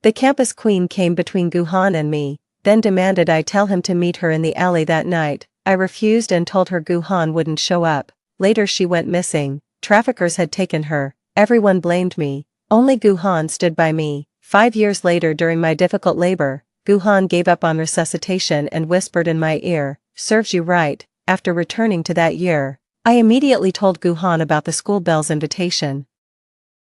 The campus queen came between Guhan and me, then demanded I tell him to meet her in the alley that night. I refused and told her Guhan wouldn't show up. Later she went missing. Traffickers had taken her. Everyone blamed me. Only Guhan stood by me. 5 years later during my difficult labor, Guhan gave up on resuscitation and whispered in my ear, "Serves you right." After returning to that year, I immediately told Guhan about the school bell's invitation.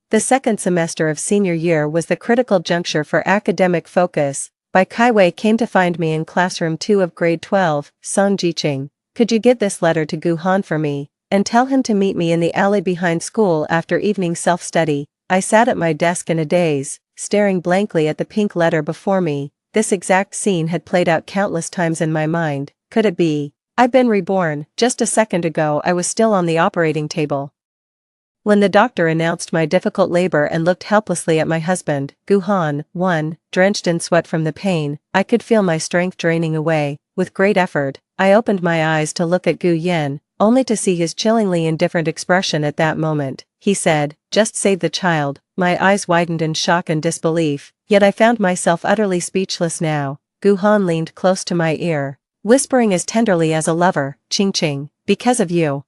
The second semester of senior year was the critical juncture for academic focus. Bai Kaiwei came to find me in classroom 2 of grade 12, Song Jiqing. "Could you give this letter to Guhan for me, and tell him to meet me in the alley behind school after evening self-study?" I sat at my desk in a daze, staring blankly at the pink letter before me. This exact scene had played out countless times in my mind. Could it be? I've been reborn. Just a second ago I was still on the operating table. When the doctor announced my difficult labor and looked helplessly at my husband, Guhan, drenched in sweat from the pain, I could feel my strength draining away. With great effort, I opened my eyes to look at Gu Yen, only to see his chillingly indifferent expression at that moment. He said, "Just save the child." My eyes widened in shock and disbelief, yet I found myself utterly speechless now. Guhan leaned close to my ear, whispering as tenderly as a lover, "Qing, because of you,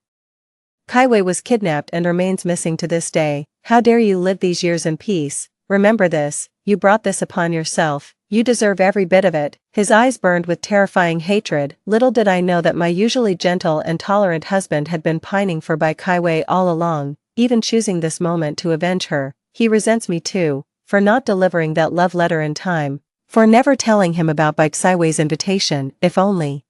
Kaiwei was kidnapped and remains missing to this day. How dare you live these years in peace? Remember this, you brought this upon yourself, you deserve every bit of it." His eyes burned with terrifying hatred. Little did I know that my usually gentle and tolerant husband had been pining for Bai Kaiwei all along, even choosing this moment to avenge her. He resents me too, for not delivering that love letter in time, for never telling him about Bai Kaiwei's invitation. If only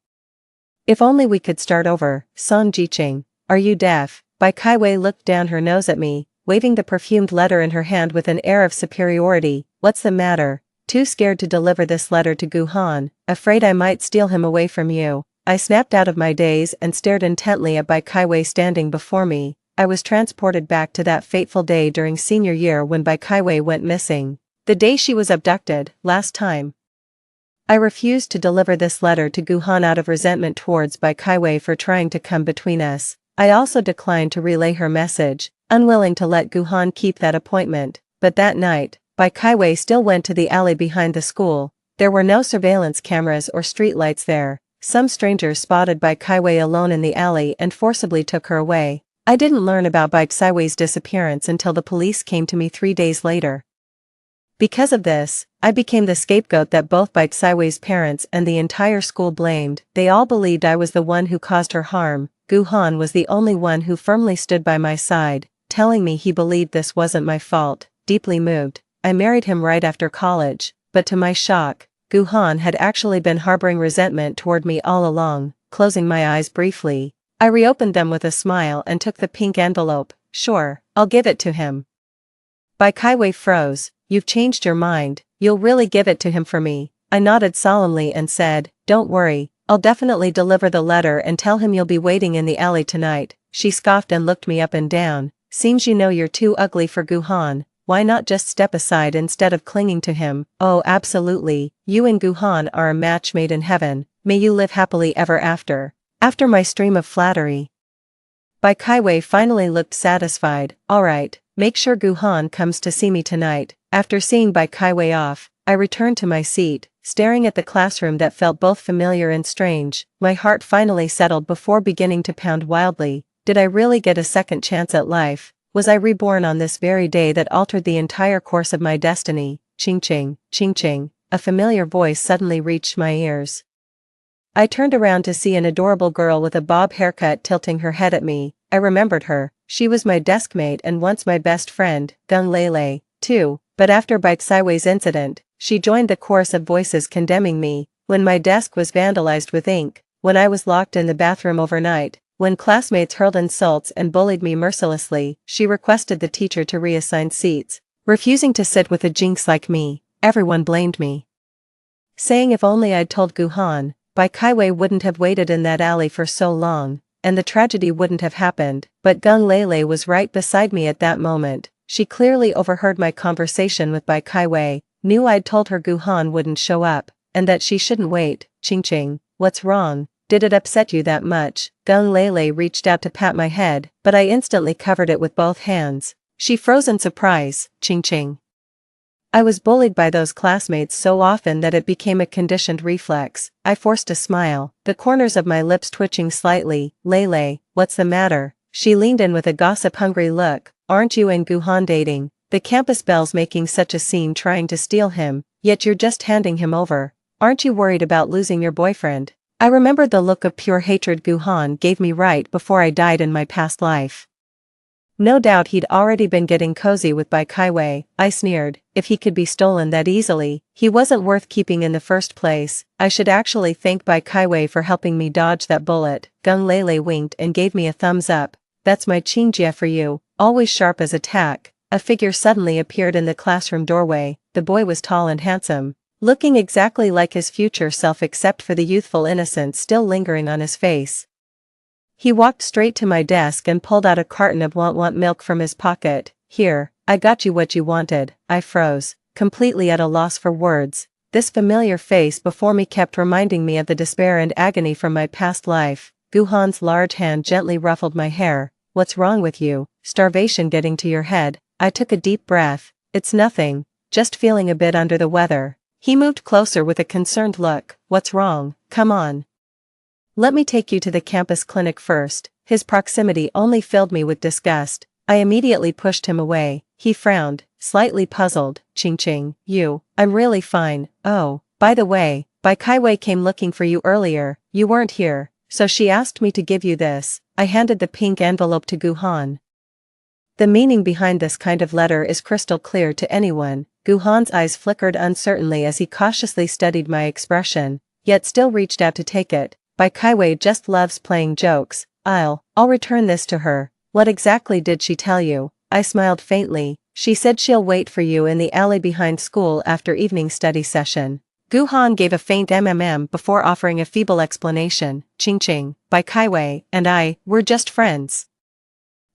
we could start over. Song Jiqing, are you deaf? Bai Kaiwei looked down her nose at me, waving the perfumed letter in her hand with an air of superiority. "What's the matter?" "Too scared to deliver this letter to Guhan, afraid I might steal him away from you." I snapped out of my daze and stared intently at Bai Kaiwei standing before me. I was transported back to that fateful day during senior year when Bai Kaiwei went missing. The day she was abducted, last time. I refused to deliver this letter to Guhan out of resentment towards Bai Kaiwei for trying to come between us. I also declined to relay her message, unwilling to let Guhan keep that appointment. But that night, Bai Kaiwei still went to the alley behind the school. There were no surveillance cameras or streetlights there. Some strangers spotted Bai Kaiwei alone in the alley and forcibly took her away. I didn't learn about Bai Kaiwei's disappearance until the police came to me 3 days later. Because of this, I became the scapegoat that both Bai Kaiwei's parents and the entire school blamed. They all believed I was the one who caused her harm. Guhan was the only one who firmly stood by my side, telling me he believed this wasn't my fault. Deeply moved, I married him right after college, but to my shock, Guhan had actually been harboring resentment toward me all along. Closing my eyes briefly, I reopened them with a smile and took the pink envelope. "Sure, I'll give it to him." Bai Kaiwei froze. "You've changed your mind, you'll really give it to him for me?" I nodded solemnly and said, "Don't worry, I'll definitely deliver the letter and tell him you'll be waiting in the alley tonight." She scoffed and looked me up and down. "Seems you know you're too ugly for Guhan. Why not just step aside instead of clinging to him?" "Oh, absolutely, you and Guhan are a match made in heaven. May you live happily ever after." After my stream of flattery, Bai Kaiwei finally looked satisfied. "All right, make sure Guhan comes to see me tonight." After seeing Bai Kaiwei off, I returned to my seat, staring at the classroom that felt both familiar and strange. My heart finally settled before beginning to pound wildly. Did I really get a second chance at life? Was I reborn on this very day that altered the entire course of my destiny? Qing, a familiar voice suddenly reached my ears. I turned around to see an adorable girl with a bob haircut tilting her head at me. I remembered her. She was my deskmate and once my best friend, Gung Lele, too. But after Bai Kaiwei's incident, she joined the chorus of voices condemning me. When my desk was vandalized with ink, when I was locked in the bathroom overnight, when classmates hurled insults and bullied me mercilessly, she requested the teacher to reassign seats. Refusing to sit with a jinx like me, everyone blamed me, saying if only I'd told Guhan, Bai Kaiwei wouldn't have waited in that alley for so long, and the tragedy wouldn't have happened. But Gung Lele was right beside me at that moment. She clearly overheard my conversation with Bai Kaiwei, knew I'd told her Guhan wouldn't show up, and that she shouldn't wait. Qing, what's wrong? Did it upset you that much? Gung Lele reached out to pat my head, but I instantly covered it with both hands. She froze in surprise. Qing. I was bullied by those classmates so often that it became a conditioned reflex. I forced a smile, the corners of my lips twitching slightly. Lele, what's the matter? She leaned in with a gossip-hungry look. Aren't you and Guhan dating? The campus belle's making such a scene trying to steal him, yet you're just handing him over. Aren't you worried about losing your boyfriend? I remembered the look of pure hatred Guhan gave me right before I died in my past life. No doubt he'd already been getting cozy with Bai Kaiwei, I sneered. If he could be stolen that easily, he wasn't worth keeping in the first place. I should actually thank Bai Kaiwei for helping me dodge that bullet. Gung Lele winked and gave me a thumbs up. That's my Qingjie for you, always sharp as a tack. A figure suddenly appeared in the classroom doorway. The boy was tall and handsome, looking exactly like his future self except for the youthful innocence still lingering on his face. He walked straight to my desk and pulled out a carton of want milk from his pocket. Here, I got you what you wanted. I froze, completely at a loss for words. This familiar face before me kept reminding me of the despair and agony from my past life. Guhan's large hand gently ruffled my hair. What's wrong with you? Starvation getting to your head? I took a deep breath. It's nothing, just feeling a bit under the weather. He moved closer with a concerned look. What's wrong? Come on. Let me take you to the campus clinic first. His proximity only filled me with disgust. I immediately pushed him away. He frowned, slightly puzzled. Ching, I'm really fine. Oh, by the way, Bai Kaiwei came looking for you earlier. You weren't here, so she asked me to give you this. I handed the pink envelope to Guhan. The meaning behind this kind of letter is crystal clear to anyone. Guhan's eyes flickered uncertainly as he cautiously studied my expression, yet still reached out to take it. Bai Kaiwei just loves playing jokes. I'll return this to her. What exactly did she tell you? I smiled faintly. She said she'll wait for you in the alley behind school after evening study session. Guhan gave a faint before offering a feeble explanation. Ching, Bai Kaiwei and we're just friends.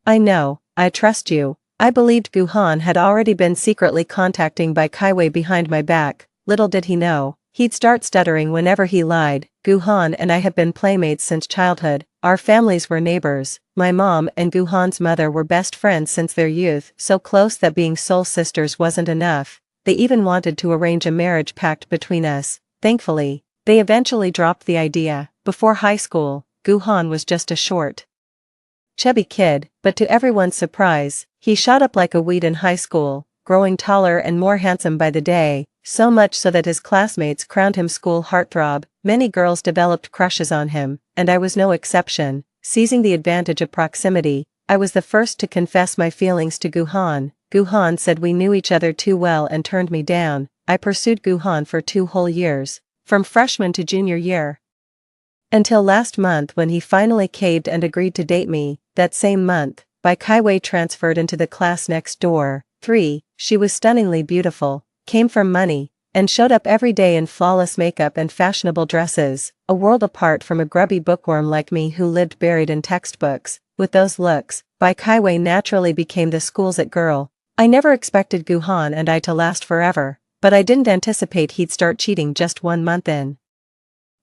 I know, I trust you. I believed Guhan had already been secretly contacting Bai Kaiwei behind my back. Little did he know, he'd start stuttering whenever he lied. Guhan and I have been playmates since childhood. Our families were neighbors. My mom and Guhan's mother were best friends since their youth, so close that being soul sisters wasn't enough. They even wanted to arrange a marriage pact between us. Thankfully, they eventually dropped the idea. Before high school, Guhan was just a short, chubby kid, but to everyone's surprise, he shot up like a weed in high school, growing taller and more handsome by the day, so much so that his classmates crowned him school heartthrob. Many girls developed crushes on him, and I was no exception. Seizing the advantage of proximity, I was the first to confess my feelings to Guhan. Guhan said we knew each other too well and turned me down. I pursued Guhan for 2 whole years, from freshman to junior year, until last month when he finally caved and agreed to date me. That same month, Bai Kaiwei transferred into the class next door. She was stunningly beautiful, came from money, and showed up every day in flawless makeup and fashionable dresses, a world apart from a grubby bookworm like me who lived buried in textbooks. With those looks, Bai Kaiwei naturally became the school's it girl. I never expected Guhan and I to last forever, but I didn't anticipate he'd start cheating just 1 month in.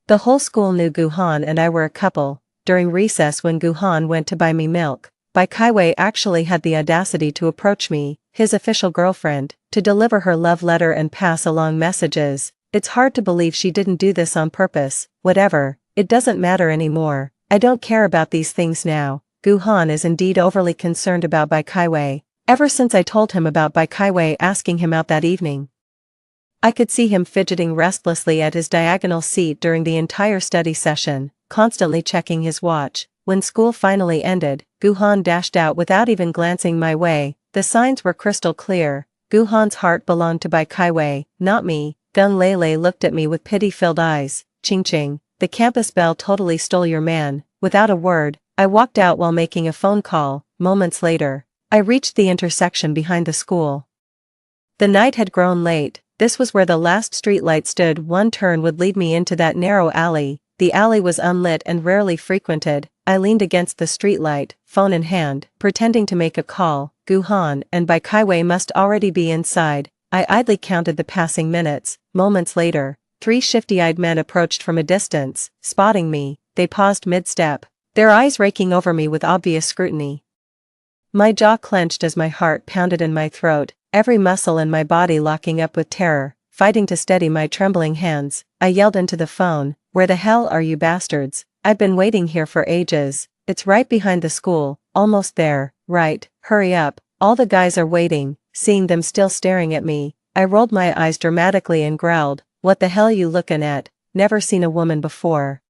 The whole school knew Guhan and I were a couple. During recess when Guhan went to buy me milk, Bai Kaiwei actually had the audacity to approach me, his official girlfriend, to deliver her love letter and pass along messages. It's hard to believe she didn't do this on purpose. Whatever, it doesn't matter anymore. I don't care about these things now. Guhan is indeed overly concerned about Bai Kaiwei. Ever since I told him about Bai Kaiwei asking him out that evening, I could see him fidgeting restlessly at his diagonal seat during the entire study session, constantly checking his watch. When school finally ended, Guhan dashed out without even glancing my way. The signs were crystal clear. Guhan's heart belonged to Bai Kaiwei, not me. Gung Lele looked at me with pity-filled eyes. Ching, the campus belle totally stole your man. Without a word, I walked out while making a phone call. Moments later, I reached the intersection behind the school. The night had grown late. This was where the last streetlight stood. One turn would lead me into that narrow alley. The alley was unlit and rarely frequented. I leaned against the streetlight, phone in hand, pretending to make a call. Guhan and Bai Kaiwei must already be inside. I idly counted the passing minutes. Moments later, 3 shifty-eyed men approached from a distance. Spotting me, they paused mid-step, their eyes raking over me with obvious scrutiny. My jaw clenched as my heart pounded in my throat, every muscle in my body locking up with terror. Fighting to steady my trembling hands, I yelled into the phone, "Where the hell are you bastards? I've been waiting here for ages. It's right behind the school, almost there, right, hurry up, all the guys are waiting." Seeing them still staring at me, I rolled my eyes dramatically and growled, "What the hell you looking at? Never seen a woman before.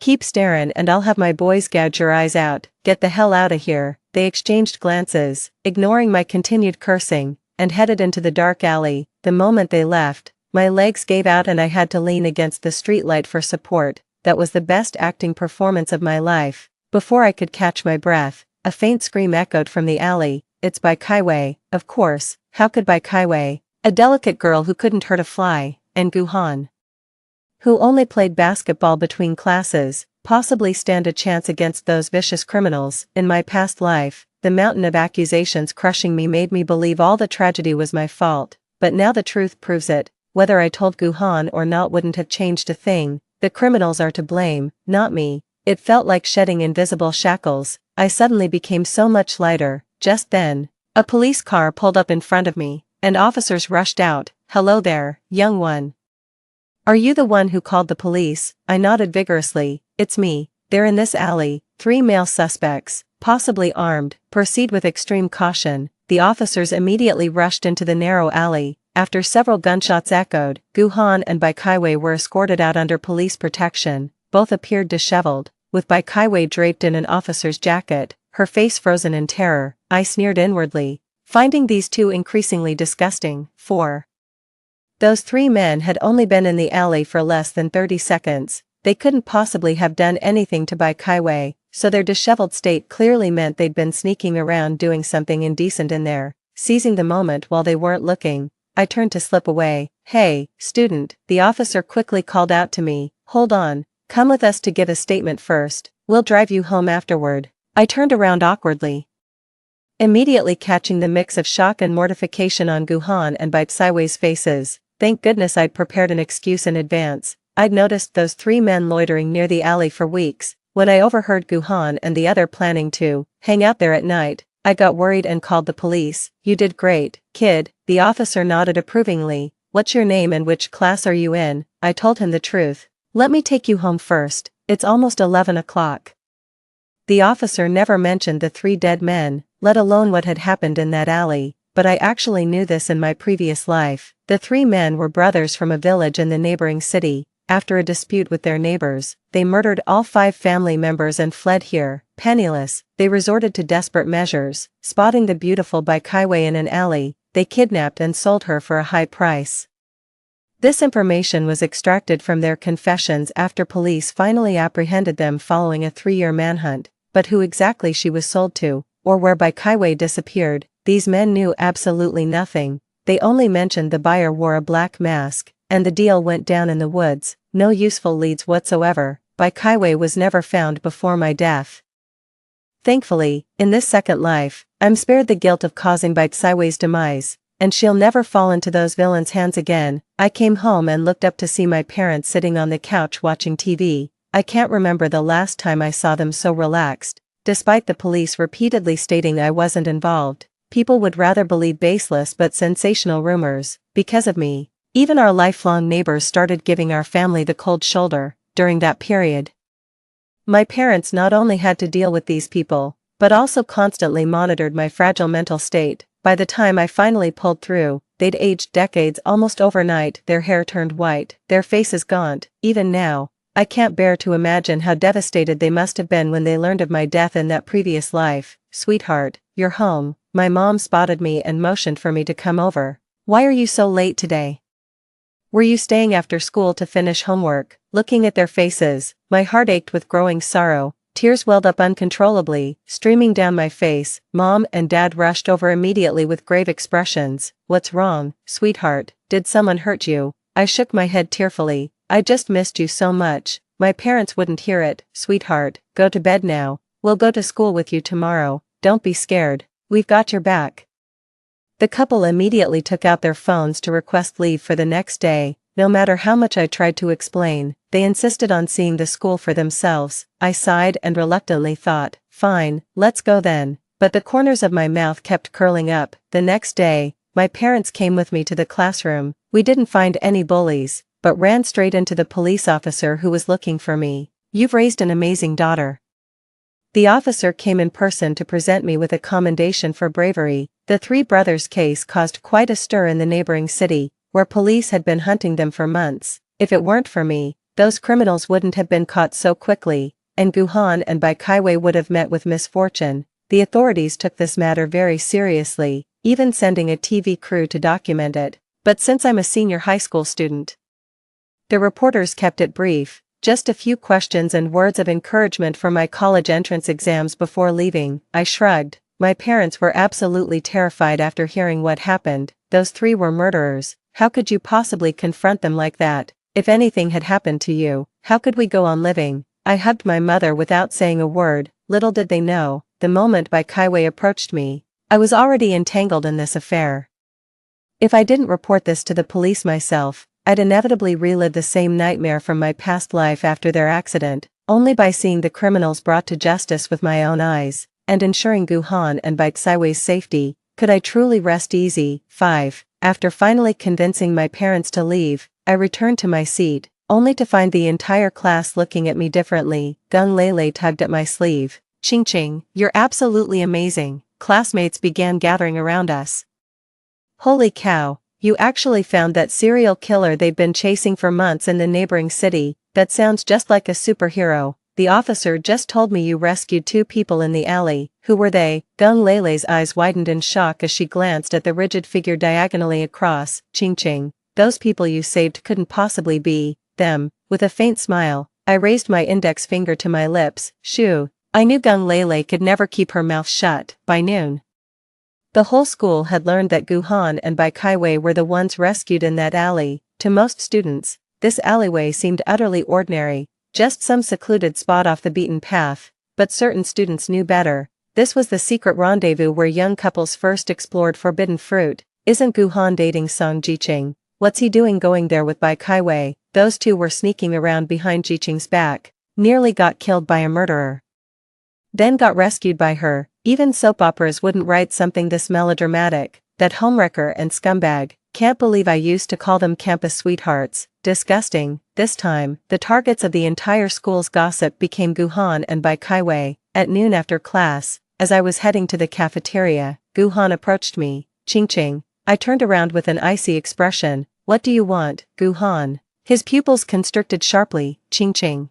Keep staring and I'll have my boys gouge your eyes out, get the hell out of here." They exchanged glances, ignoring my continued cursing, and headed into the dark alley. The moment they left, my legs gave out and I had to lean against the streetlight for support. That was the best acting performance of my life. Before I could catch my breath, a faint scream echoed from the alley. "It's by Kaiwei, of course, how could by Kaiwei, a delicate girl who couldn't hurt a fly, and Guhan, who only played basketball between classes, possibly stand a chance against those vicious criminals?" In my past life, the mountain of accusations crushing me made me believe all the tragedy was my fault, but now the truth proves it. Whether I told Guhan or not wouldn't have changed a thing. The criminals are to blame, not me. It felt like shedding invisible shackles. I suddenly became so much lighter. Just then, a police car pulled up in front of me, and officers rushed out. "Hello there, young one. Are you the one who called the police?" I nodded vigorously. "It's me. They're in this alley, 3 male suspects, possibly armed. Proceed with extreme caution." The officers immediately rushed into the narrow alley. After several gunshots echoed, Guhan and Bai Kaiwei were escorted out under police protection. Both appeared disheveled, with Bai Kaiwei draped in an officer's jacket, her face frozen in terror. I sneered inwardly, finding these two increasingly disgusting. 4. Those 3 men had only been in the alley for less than 30 seconds. They couldn't possibly have done anything to Bai Kaiwei, so their disheveled state clearly meant they'd been sneaking around doing something indecent in there. Seizing the moment while they weren't looking, I turned to slip away. "Hey, student," the officer quickly called out to me. "Hold on, come with us to give a statement first, we'll drive you home afterward." I turned around awkwardly, immediately catching the mix of shock and mortification on Guhan and Bai Kaiwei's faces. Thank goodness I'd prepared an excuse in advance. I'd noticed those 3 men loitering near the alley for weeks. When I overheard Guhan and the other planning to hang out there at night, I got worried and called the police. "You did great, kid," the officer nodded approvingly. "What's your name and which class are you in?" I told him the truth. "Let me take you home first, it's almost 11 o'clock. The officer never mentioned the 3 dead men, let alone what had happened in that alley, but I actually knew this in my previous life. The 3 men were brothers from a village in the neighboring city. After a dispute with their neighbors, they murdered all 5 family members and fled here. Penniless, they resorted to desperate measures. Spotting the beautiful Bai Kaiwei in an alley, they kidnapped and sold her for a high price. This information was extracted from their confessions after police finally apprehended them following a 3-year manhunt. But who exactly she was sold to, or where Bai Kaiwei disappeared, these men knew absolutely nothing. They only mentioned the buyer wore a black mask, and the deal went down in the woods. No useful leads whatsoever. Bai Kaiwei was never found before my death. Thankfully, in this second life, I'm spared the guilt of causing Bai Kaiwei's demise, and she'll never fall into those villains' hands again. I came home and looked up to see my parents sitting on the couch watching TV. I can't remember the last time I saw them so relaxed. Despite the police repeatedly stating I wasn't involved, people would rather believe baseless but sensational rumors. Because of me, even our lifelong neighbors started giving our family the cold shoulder. During that period, my parents not only had to deal with these people, but also constantly monitored my fragile mental state. By the time I finally pulled through, they'd aged decades almost overnight. Their hair turned white, their faces gaunt. Even now, I can't bear to imagine how devastated they must have been when they learned of my death in that previous life. "Sweetheart, you're home." My mom spotted me and motioned for me to come over. "Why are you so late today? Were you staying after school to finish homework?" Looking at their faces, my heart ached with growing sorrow. Tears welled up uncontrollably, streaming down my face. Mom and Dad rushed over immediately with grave expressions. "What's wrong, sweetheart? Did someone hurt you?" I shook my head tearfully. "I just missed you so much." My parents wouldn't hear it. "Sweetheart, go to bed now. We'll go to school with you tomorrow. Don't be scared. We've got your back." The couple immediately took out their phones to request leave for the next day. No matter how much I tried to explain, they insisted on seeing the school for themselves. I sighed and reluctantly thought, "Fine, let's go then." but the corners of my mouth kept curling up. The next day, my parents came with me to the classroom. We didn't find any bullies, but ran straight into the police officer who was looking for me. "You've raised an amazing daughter." The officer came in person to present me with a commendation for bravery. The three brothers' case caused quite a stir in the neighboring city, where police had been hunting them for months. If it weren't for me, those criminals wouldn't have been caught so quickly, and Guhan and Baikaiwei would have met with misfortune. The authorities took this matter very seriously, even sending a TV crew to document it. But since I'm a senior high school student, the reporters kept it brief. Just a few questions and words of encouragement for my college entrance exams before leaving. I shrugged. My parents were absolutely terrified after hearing what happened. Those three were murderers. How could you possibly confront them like that? If anything had happened to you, how could we go on living? I hugged my mother without saying a word. Little did they know, the moment Baikaiwei approached me, I was already entangled in this affair. If I didn't report this to the police myself, I'd inevitably relive the same nightmare from my past life after their accident. Only by seeing the criminals brought to justice with my own eyes, and ensuring Guhan and Baikaiwei's safety, could I truly rest easy. 5. After finally convincing my parents to leave, I returned to my seat, only to find the entire class looking at me differently. Gung Lele tugged at my sleeve. "Ching Ching, you're absolutely amazing." Classmates began gathering around us. "Holy cow, you actually found that serial killer they've been chasing for months in the neighboring city. That sounds just like a superhero. The officer just told me you rescued 2 people in the alley. Who were they?" Gung Lele's eyes widened in shock as she glanced at the rigid figure diagonally across. "Ching Ching, those people you saved couldn't possibly be them." With a faint smile, I raised my index finger to my lips. Shoo. I knew Gung Lele could never keep her mouth shut. By noon, the whole school had learned that Guhan and Baikaiwei were the ones rescued in that alley. To most students, this alleyway seemed utterly ordinary, just some secluded spot off the beaten path, but certain students knew better. This was the secret rendezvous where young couples first explored forbidden fruit. "Isn't Guhan dating Song Jiqing? What's he doing going there with Baikaiwei?" Those two were sneaking around behind Jiqing's back, nearly got killed by a murderer, then got rescued by her. Even soap operas wouldn't write something this melodramatic. That homewrecker and scumbag. Can't believe I used to call them campus sweethearts. Disgusting. This time, the targets of the entire school's gossip became Guhan and Baikaiwei. At noon after class, as I was heading to the cafeteria, Guhan approached me. "Ching Ching." I turned around with an icy expression. "What do you want, Guhan?" His pupils constricted sharply. "Ching Ching,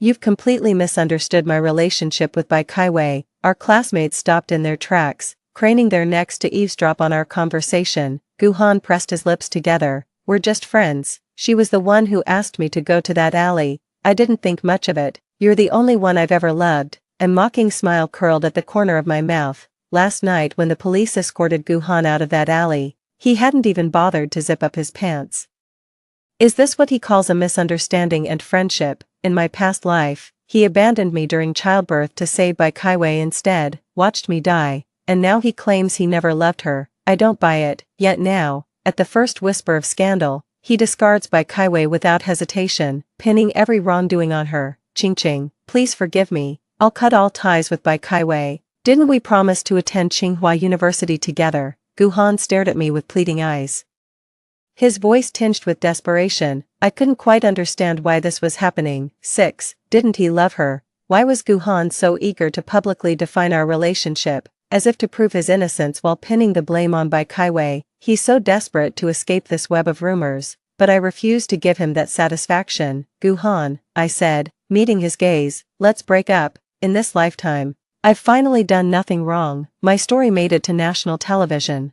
you've completely misunderstood my relationship with Baikaiwei." Our classmates stopped in their tracks, craning their necks to eavesdrop on our conversation. Guhan pressed his lips together. "We're just friends. She was the one who asked me to go to that alley. I didn't think much of it. You're the only one I've ever loved." A mocking smile curled at the corner of my mouth. Last night when the police escorted Guhan out of that alley, he hadn't even bothered to zip up his pants. Is this what he calls a misunderstanding and friendship? In my past life, he abandoned me during childbirth to save Baikaiwei instead, watched me die, and now he claims he never loved her. I don't buy it. Yet now, at the first whisper of scandal, he discards Baikaiwei without hesitation, pinning every wrongdoing on her. "Ching Ching, please forgive me. I'll cut all ties with Baikaiwei. Didn't we promise to attend Tsinghua University together?" Guhan stared at me with pleading eyes, his voice tinged with desperation. I couldn't quite understand why this was happening. 6. Didn't he love her? Why was Guhan so eager to publicly define our relationship, as if to prove his innocence while pinning the blame on Baikaiwei? He's so desperate to escape this web of rumors, but I refused to give him that satisfaction. "Guhan," I said, meeting his gaze, "let's break up. In this lifetime, I've finally done nothing wrong." My story made it to national television,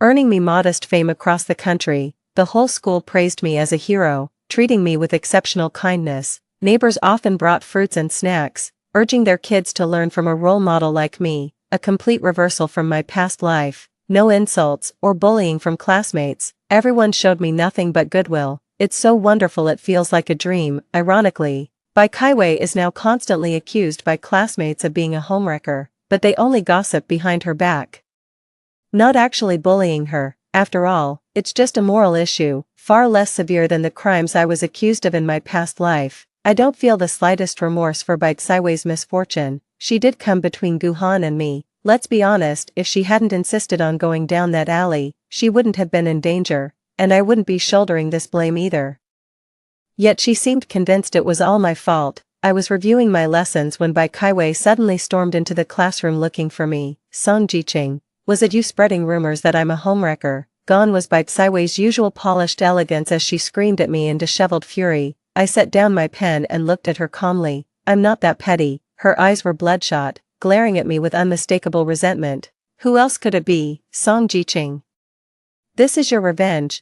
earning me modest fame across the country. The whole school praised me as a hero, treating me with exceptional kindness. Neighbors often brought fruits and snacks, urging their kids to learn from a role model like me. A complete reversal from my past life. No insults or bullying from classmates. Everyone showed me nothing but goodwill. It's so wonderful it feels like a dream. Ironically, Baikaiwei is now constantly accused by classmates of being a homewrecker, but they only gossip behind her back, not actually bullying her. After all, it's just a moral issue, far less severe than the crimes I was accused of in my past life. I don't feel the slightest remorse for Baikaiwei's misfortune. she did come between Guhan and me. Let's be honest, if she hadn't insisted on going down that alley, she wouldn't have been in danger, and I wouldn't be shouldering this blame either. Yet she seemed convinced it was all my fault. I was reviewing my lessons when Bai Kaiwei suddenly stormed into the classroom looking for me. Song Jiqing, was it you spreading rumors that I'm a homewrecker? Gone was Bai Kaiwei's usual polished elegance as she screamed at me in disheveled fury. I set down my pen and looked at her calmly. I'm not that petty. Her eyes were bloodshot, glaring at me with unmistakable resentment. Who else could it be? Song Jiqing. This is your revenge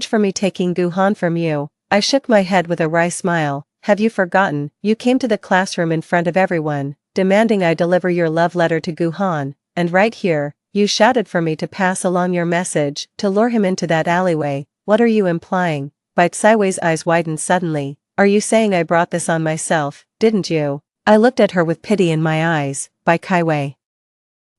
for me taking Guhan from you. I shook my head with a wry smile. Have you forgotten? You came to the classroom in front of everyone, demanding I deliver your love letter to Guhan, and right here, you shouted for me to pass along your message, to lure him into that alleyway. What are you implying? Bai Kaiwei's eyes widened suddenly. Are you saying I brought this on myself, didn't you? I looked at her with pity in my eyes. Bai Kaiwei,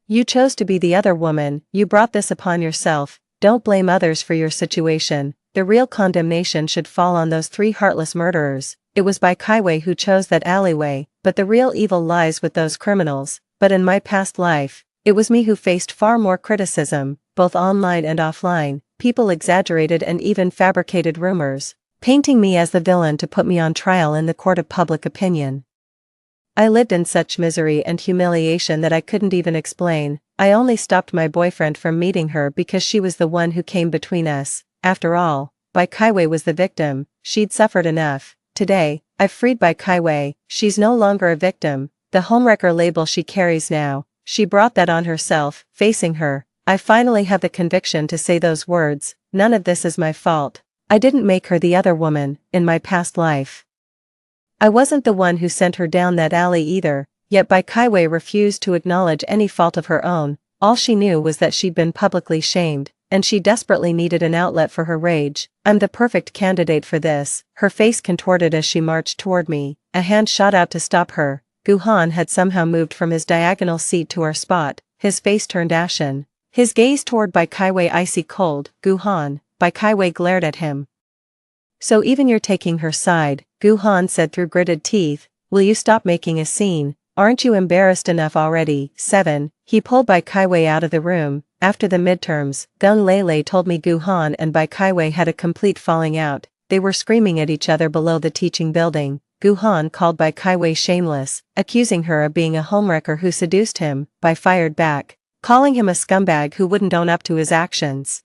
you chose to be the other woman, you brought this upon yourself. Don't blame others for your situation. The real condemnation should fall on those 3 heartless murderers. It was Bai Kaiwei who chose that alleyway, but the real evil lies with those criminals. But in my past life, it was me who faced far more criticism, both online and offline. People exaggerated and even fabricated rumors, painting me as the villain to put me on trial in the court of public opinion. I lived in such misery and humiliation that I couldn't even explain. I only stopped my boyfriend from meeting her because she was the one who came between us. After all, Bai Kaiwei was the victim. She'd suffered enough. Today, I've freed Bai Kaiwei. She's no longer a victim. The homewrecker label she carries now, she brought that on herself. Facing her, I finally have the conviction to say those words. None of this is my fault. I didn't make her the other woman in my past life. I wasn't the one who sent her down that alley either, yet Bai Kaiwei refused to acknowledge any fault of her own. All she knew was that she'd been publicly shamed, and she desperately needed an outlet for her rage. I'm the perfect candidate for this. Her face contorted as she marched toward me. A hand shot out to stop her. Guhan had somehow moved from his diagonal seat to our spot, his face turned ashen. His gaze toward Bai Kaiwei icy cold. Guhan. Bai Kaiwei glared at him. So even you're taking her side, Guhan said through gritted teeth. Will you stop making a scene? Aren't you embarrassed enough already? 7. He pulled Bai Kaiwei out of the room. After the midterms, Gung Lele told me Guhan and Bai Kaiwei had a complete falling out. They were screaming at each other below the teaching building. Guhan called Bai Kaiwei shameless, accusing her of being a homewrecker who seduced him. Bai fired back, calling him a scumbag who wouldn't own up to his actions.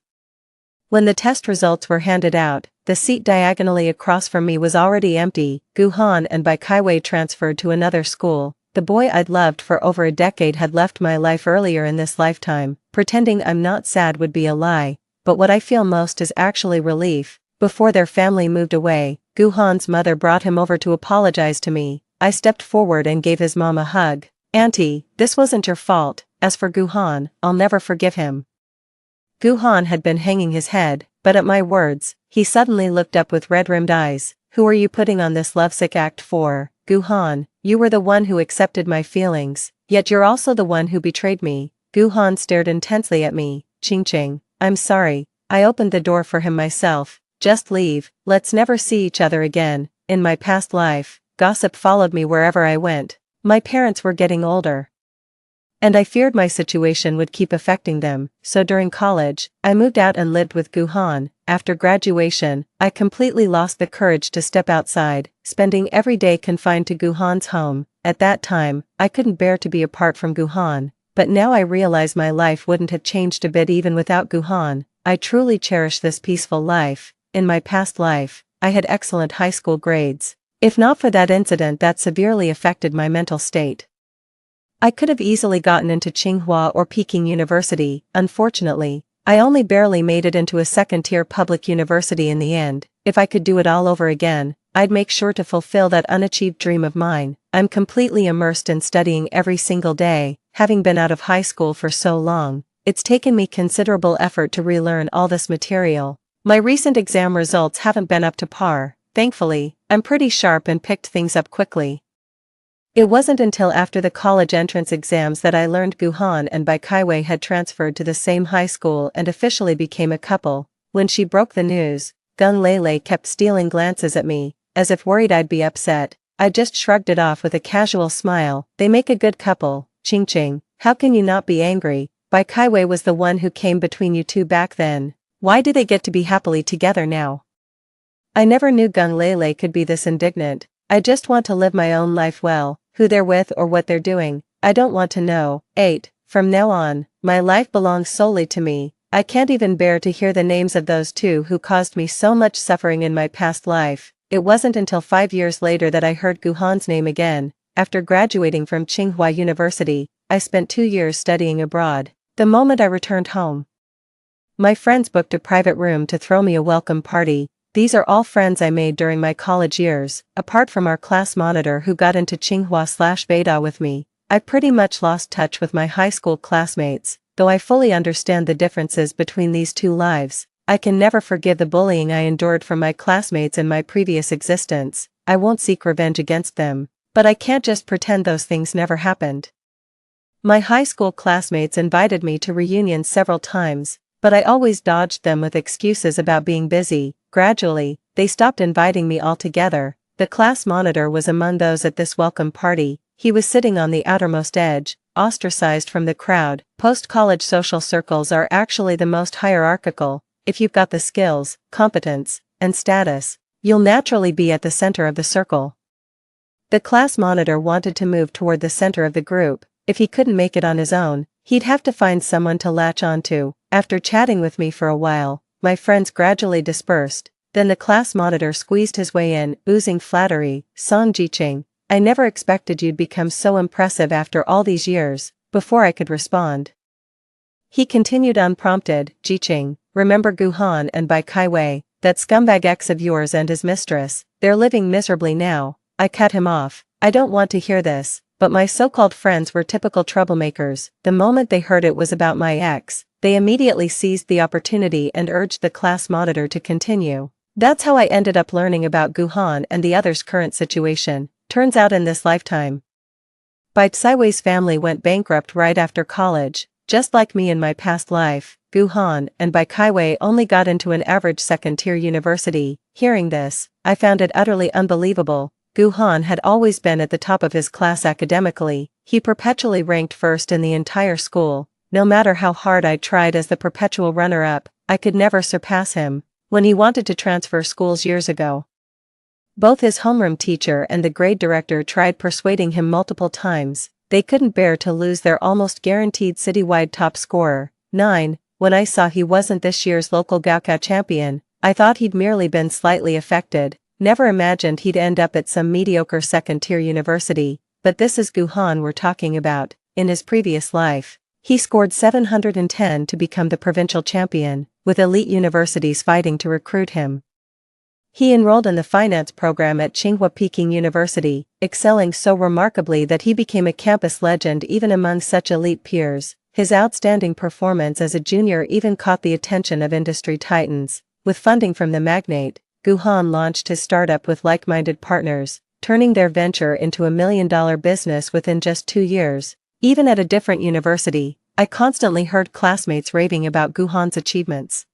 When the test results were handed out, the seat diagonally across from me was already empty. Guhan and Bai Kaiwei transferred to another school. The boy I'd loved for over a decade had left my life earlier in this lifetime. Pretending I'm not sad would be a lie, but what I feel most is actually relief. Before their family moved away, Guhan's mother brought him over to apologize to me. I stepped forward and gave his mom a hug. Auntie, this wasn't your fault. As for Guhan, I'll never forgive him. Guhan had been hanging his head, but at my words, he suddenly looked up with red-rimmed eyes. Who are you putting on this lovesick act for? Guhan, you were the one who accepted my feelings, yet you're also the one who betrayed me. Guhan stared intensely at me. Ching. I'm sorry, I opened the door for him myself. Just leave, let's never see each other again. In my past life, gossip followed me wherever I went. My parents were getting older, and I feared my situation would keep affecting them, so during college, I moved out and lived with Guhan. After graduation, I completely lost the courage to step outside, spending every day confined to Guhan's home. At that time, I couldn't bear to be apart from Guhan, but now I realize my life wouldn't have changed a bit even without Guhan. I truly cherish this peaceful life. In my past life, I had excellent high school grades. If not for that incident that severely affected my mental state, I could have easily gotten into Tsinghua or Peking University. Unfortunately, I only barely made it into a second-tier public university in the end. If I could do it all over again, I'd make sure to fulfill that unachieved dream of mine. I'm completely immersed in studying every single day. Having been out of high school for so long, it's taken me considerable effort to relearn all this material. My recent exam results haven't been up to par. Thankfully, I'm pretty sharp and picked things up quickly. It wasn't until after the college entrance exams that I learned Guhan and Bai Kaiwei had transferred to the same high school and officially became a couple. When she broke the news, Gung Lele kept stealing glances at me, as if worried I'd be upset. I just shrugged it off with a casual smile. They make a good couple, Ching Ching. How can you not be angry? Bai Kaiwei was the one who came between you two back then. Why do they get to be happily together now? I never knew Gung Lele could be this indignant. I just want to live my own life well, who they're with or what they're doing, I don't want to know. 8. From now on, my life belongs solely to me. I can't even bear to hear the names of those two who caused me so much suffering in my past life. It wasn't until 5 years later that I heard Gu Han's name again. After graduating from Tsinghua University, I spent 2 years studying abroad. The moment I returned home, my friends booked a private room to throw me a welcome party. These are all friends I made during my college years, apart from our class monitor who got into Tsinghua/Beta with me. I pretty much lost touch with my high school classmates, though I fully understand the differences between these two lives. I can never forgive the bullying I endured from my classmates in my previous existence. I won't seek revenge against them, but I can't just pretend those things never happened. My high school classmates invited me to reunions several times, but I always dodged them with excuses about being busy. Gradually, they stopped inviting me altogether. The class monitor was among those at this welcome party. He was sitting on the outermost edge, ostracized from the crowd. Post-college social circles are actually the most hierarchical. If you've got the skills, competence, and status, you'll naturally be at the center of the circle. The class monitor wanted to move toward the center of the group. If he couldn't make it on his own, he'd have to find someone to latch onto. After chatting with me for a while, my friends gradually dispersed. Then the class monitor squeezed his way in, oozing flattery. Song Jiqing, I never expected you'd become so impressive after all these years. Before I could respond, he continued unprompted. Jiqing, remember Gu Han and Bai Kaiwei, that scumbag ex of yours and his mistress? They're living miserably now. I cut him off. I don't want to hear this, but my so-called friends were typical troublemakers. The moment they heard it was about my ex, they immediately seized the opportunity and urged the class monitor to continue. That's how I ended up learning about Gu Han and the others' current situation. Turns out in this lifetime, Bai Kaiwei's family went bankrupt right after college. Just like me in my past life, Gu Han and Bai Kaiwei only got into an average second-tier university. Hearing this, I found it utterly unbelievable. Gu Han had always been at the top of his class academically. He perpetually ranked first in the entire school. No matter how hard I tried as the perpetual runner-up, I could never surpass him. When he wanted to transfer schools years ago, both his homeroom teacher and the grade director tried persuading him multiple times. They couldn't bear to lose their almost guaranteed citywide top scorer. 9. When I saw he wasn't this year's local Gaokao champion, I thought he'd merely been slightly affected. Never imagined he'd end up at some mediocre second-tier university. But this is Gu Han we're talking about. In his previous life, he scored 710 to become the provincial champion, with elite universities fighting to recruit him. He enrolled in the finance program at Tsinghua Peking University, excelling so remarkably that he became a campus legend even among such elite peers. His outstanding performance as a junior even caught the attention of industry titans. With funding from the magnate, Gu Han launched his startup with like-minded partners, turning their venture into $1 million business within just 2 years. Even at a different university, I constantly heard classmates raving about Gu Han's achievements.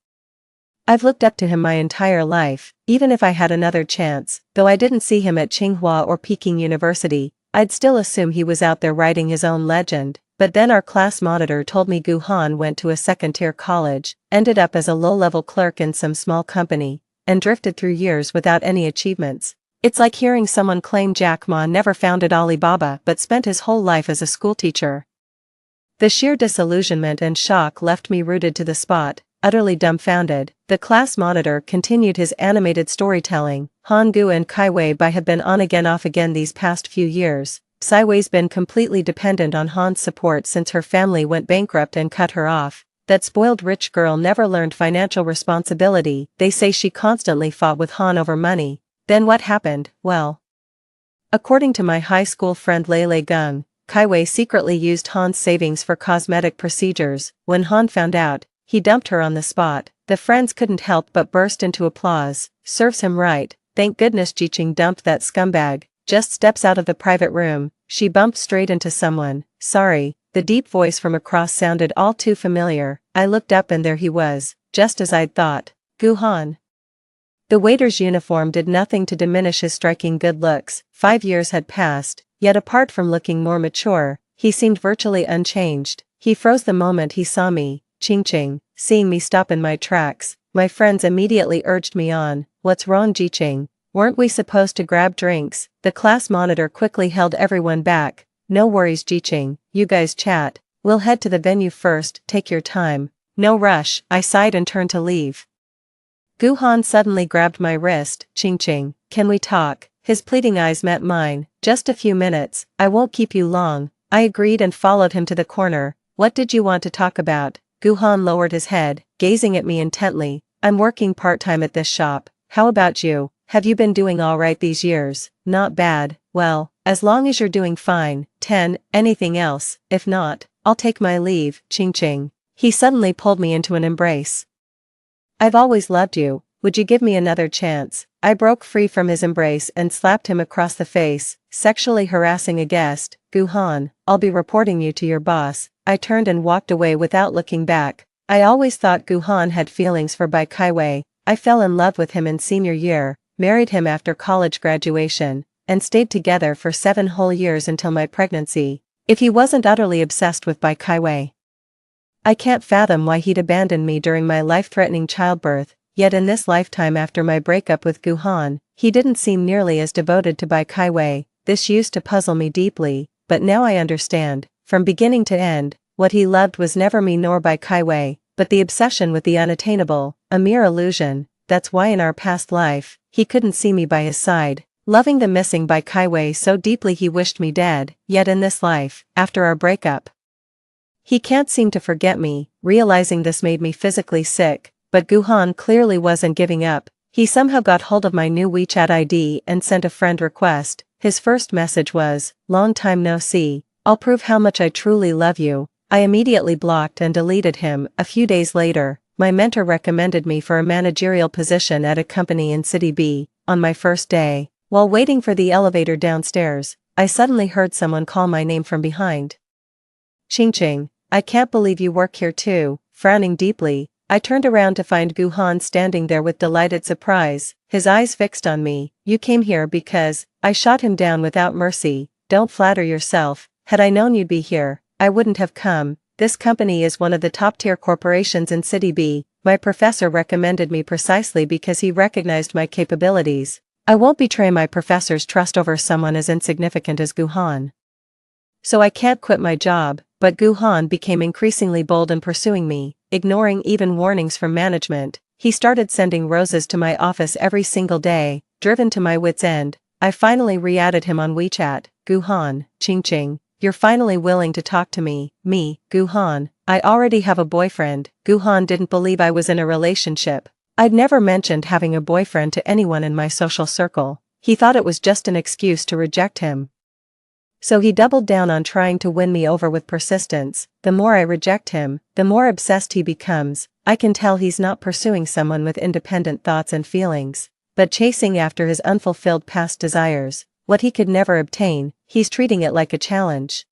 I've looked up to him my entire life. Even if I had another chance, though I didn't see him at Tsinghua or Peking University, I'd still assume he was out there writing his own legend. But then our class monitor told me Gu Han went to a second-tier college, ended up as a low-level clerk in some small company, and drifted through years without any achievements. It's like hearing someone claim Jack Ma never founded Alibaba but spent his whole life as a schoolteacher. The sheer disillusionment and shock left me rooted to the spot, utterly dumbfounded. The class monitor continued his animated storytelling. Han Gu and Kaiwei Bai have been on again off again these past few years. Kaiwei's been completely dependent on Han's support since her family went bankrupt and cut her off. That spoiled rich girl never learned financial responsibility. They say she constantly fought with Han over money. Then what happened? Well, according to my high school friend Lele Gung, Kaiwei secretly used Han's savings for cosmetic procedures. When Han found out, he dumped her on the spot. The friends couldn't help but burst into applause. Serves him right. Thank goodness Jiqing dumped that scumbag. Just steps out of the private room, she bumped straight into someone. Sorry, the deep voice from across sounded all too familiar. I looked up and there he was, just as I'd thought. Gu Han. The waiter's uniform did nothing to diminish his striking good looks. 5 years had passed, yet apart from looking more mature, he seemed virtually unchanged. He froze the moment he saw me, Ching-Ching, seeing me stop in my tracks. My friends immediately urged me on. What's wrong, Ji-Ching? Weren't we supposed to grab drinks? The class monitor quickly held everyone back. No worries, Ji-Ching, you guys chat. We'll head to the venue first, take your time. No rush, I sighed and turned to leave. Gu-Han suddenly grabbed my wrist. Ching-Ching, can we talk? His pleading eyes met mine. Just a few minutes, I won't keep you long. I agreed and followed him to the corner. What did you want to talk about? Gu-Han lowered his head, gazing at me intently. I'm working part-time at this shop. How about you? Have you been doing all right these years? Not bad. Well, as long as you're doing fine. 10, anything else? If not, I'll take my leave. Ching-Ching. He suddenly pulled me into an embrace. I've always loved you. Would you give me another chance? I broke free from his embrace and slapped him across the face, sexually harassing a guest. Gu-Han, I'll be reporting you to your boss. I turned and walked away without looking back. I always thought Gu-Han had feelings for Bai Kaiwei. I fell in love with him in senior year, married him after college graduation, and stayed together for 7 whole years until my pregnancy. If he wasn't utterly obsessed with Bai Kaiwei, I can't fathom why he'd abandoned me during my life-threatening childbirth. Yet in this lifetime after my breakup with Gu-Han, he didn't seem nearly as devoted to Bai Kaiwei. This used to puzzle me deeply, but now I understand. From beginning to end, what he loved was never me nor Bai Kaiwei, but the obsession with the unattainable, a mere illusion. That's why in our past life, he couldn't see me by his side, loving the missing Bai Kaiwei so deeply he wished me dead. Yet in this life, after our breakup, he can't seem to forget me. Realizing this made me physically sick. But Gu-Han clearly wasn't giving up. He somehow got hold of my new WeChat ID and sent a friend request. His first message was, "Long time no see. I'll prove how much I truly love you." I immediately blocked and deleted him. A few days later, my mentor recommended me for a managerial position at a company in City B. On my first day, while waiting for the elevator downstairs, I suddenly heard someone call my name from behind. Ching-Ching, I can't believe you work here too. Frowning deeply, I turned around to find Gu-Han standing there with delighted surprise, his eyes fixed on me. You came here because, I shot him down without mercy. Don't flatter yourself. Had I known you'd be here, I wouldn't have come. This company is one of the top-tier corporations in City B. My professor recommended me precisely because he recognized my capabilities. I won't betray my professor's trust over someone as insignificant as Gu-Han. So I can't quit my job. But Gu-Han became increasingly bold in pursuing me, ignoring even warnings from management. He started sending roses to my office every single day. Driven to my wit's end, I finally re-added him on WeChat. Gu-Han, Ching-Ching, you're finally willing to talk to me. Me, Gu-Han, I already have a boyfriend. Gu-Han didn't believe I was in a relationship. I'd never mentioned having a boyfriend to anyone in my social circle. He thought it was just an excuse to reject him. So he doubled down on trying to win me over with persistence. The more I reject him, the more obsessed he becomes. I can tell he's not pursuing someone with independent thoughts and feelings, but chasing after his unfulfilled past desires, what he could never obtain. He's treating it like a challenge,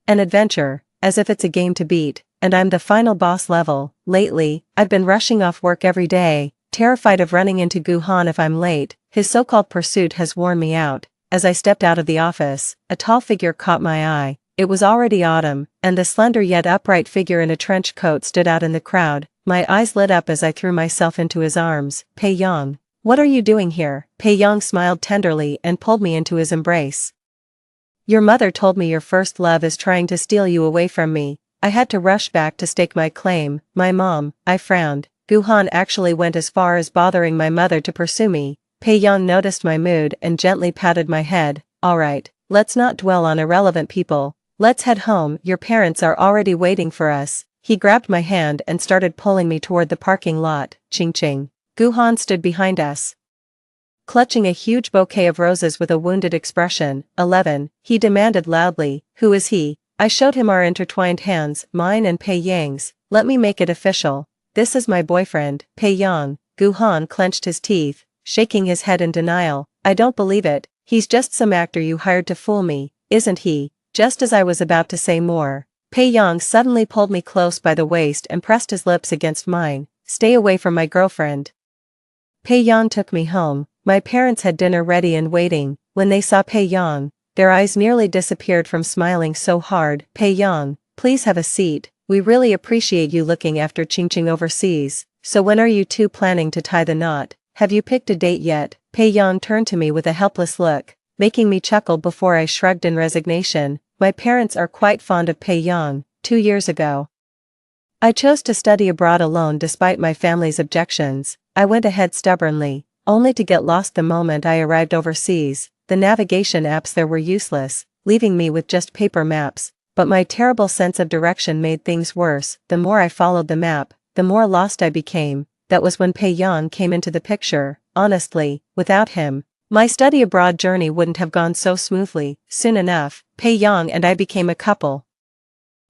an adventure, as if it's a game to beat, and I'm the final boss level. Lately, I've been rushing off work every day, terrified of running into Gu-Han if I'm late. His so-called pursuit has worn me out. As I stepped out of the office, a tall figure caught my eye. It was already autumn, and the slender yet upright figure in a trench coat stood out in the crowd. My eyes lit up as I threw myself into his arms. Pei Yang, what are you doing here? Pei Yang smiled tenderly and pulled me into his embrace. Your mother told me your first love is trying to steal you away from me. I had to rush back to stake my claim. My mom, I frowned. Gu-Han actually went as far as bothering my mother to pursue me. Pei Yang noticed my mood and gently patted my head. Alright, let's not dwell on irrelevant people. Let's head home, your parents are already waiting for us. He grabbed my hand and started pulling me toward the parking lot. Ching-Ching. Gu-Han stood behind us, clutching a huge bouquet of roses with a wounded expression. 11, he demanded loudly. Who is he? I showed him our intertwined hands, mine and Pei Yang's. Let me make it official. This is my boyfriend, Pei Yang. Gu-Han clenched his teeth, shaking his head in denial. I don't believe it. He's just some actor you hired to fool me, isn't he? Just as I was about to say more, Pei Yang suddenly pulled me close by the waist and pressed his lips against mine. Stay away from my girlfriend. Pei-yang took me home. My parents had dinner ready and waiting. When they saw Pei-yang, their eyes nearly disappeared from smiling so hard. Pei-yang, please have a seat. We really appreciate you looking after Qingqing overseas. So when are you two planning to tie the knot? Have you picked a date yet? Pei-yang turned to me with a helpless look, making me chuckle before I shrugged in resignation. My parents are quite fond of Pei-yang. 2 years ago, I chose to study abroad alone despite my family's objections. I went ahead stubbornly, only to get lost the moment I arrived overseas. The navigation apps there were useless, leaving me with just paper maps. But my terrible sense of direction made things worse. The more I followed the map, the more lost I became. That was when Pei-yang came into the picture. Honestly, without him, my study abroad journey wouldn't have gone so smoothly. Soon enough, Pei-yang and I became a couple.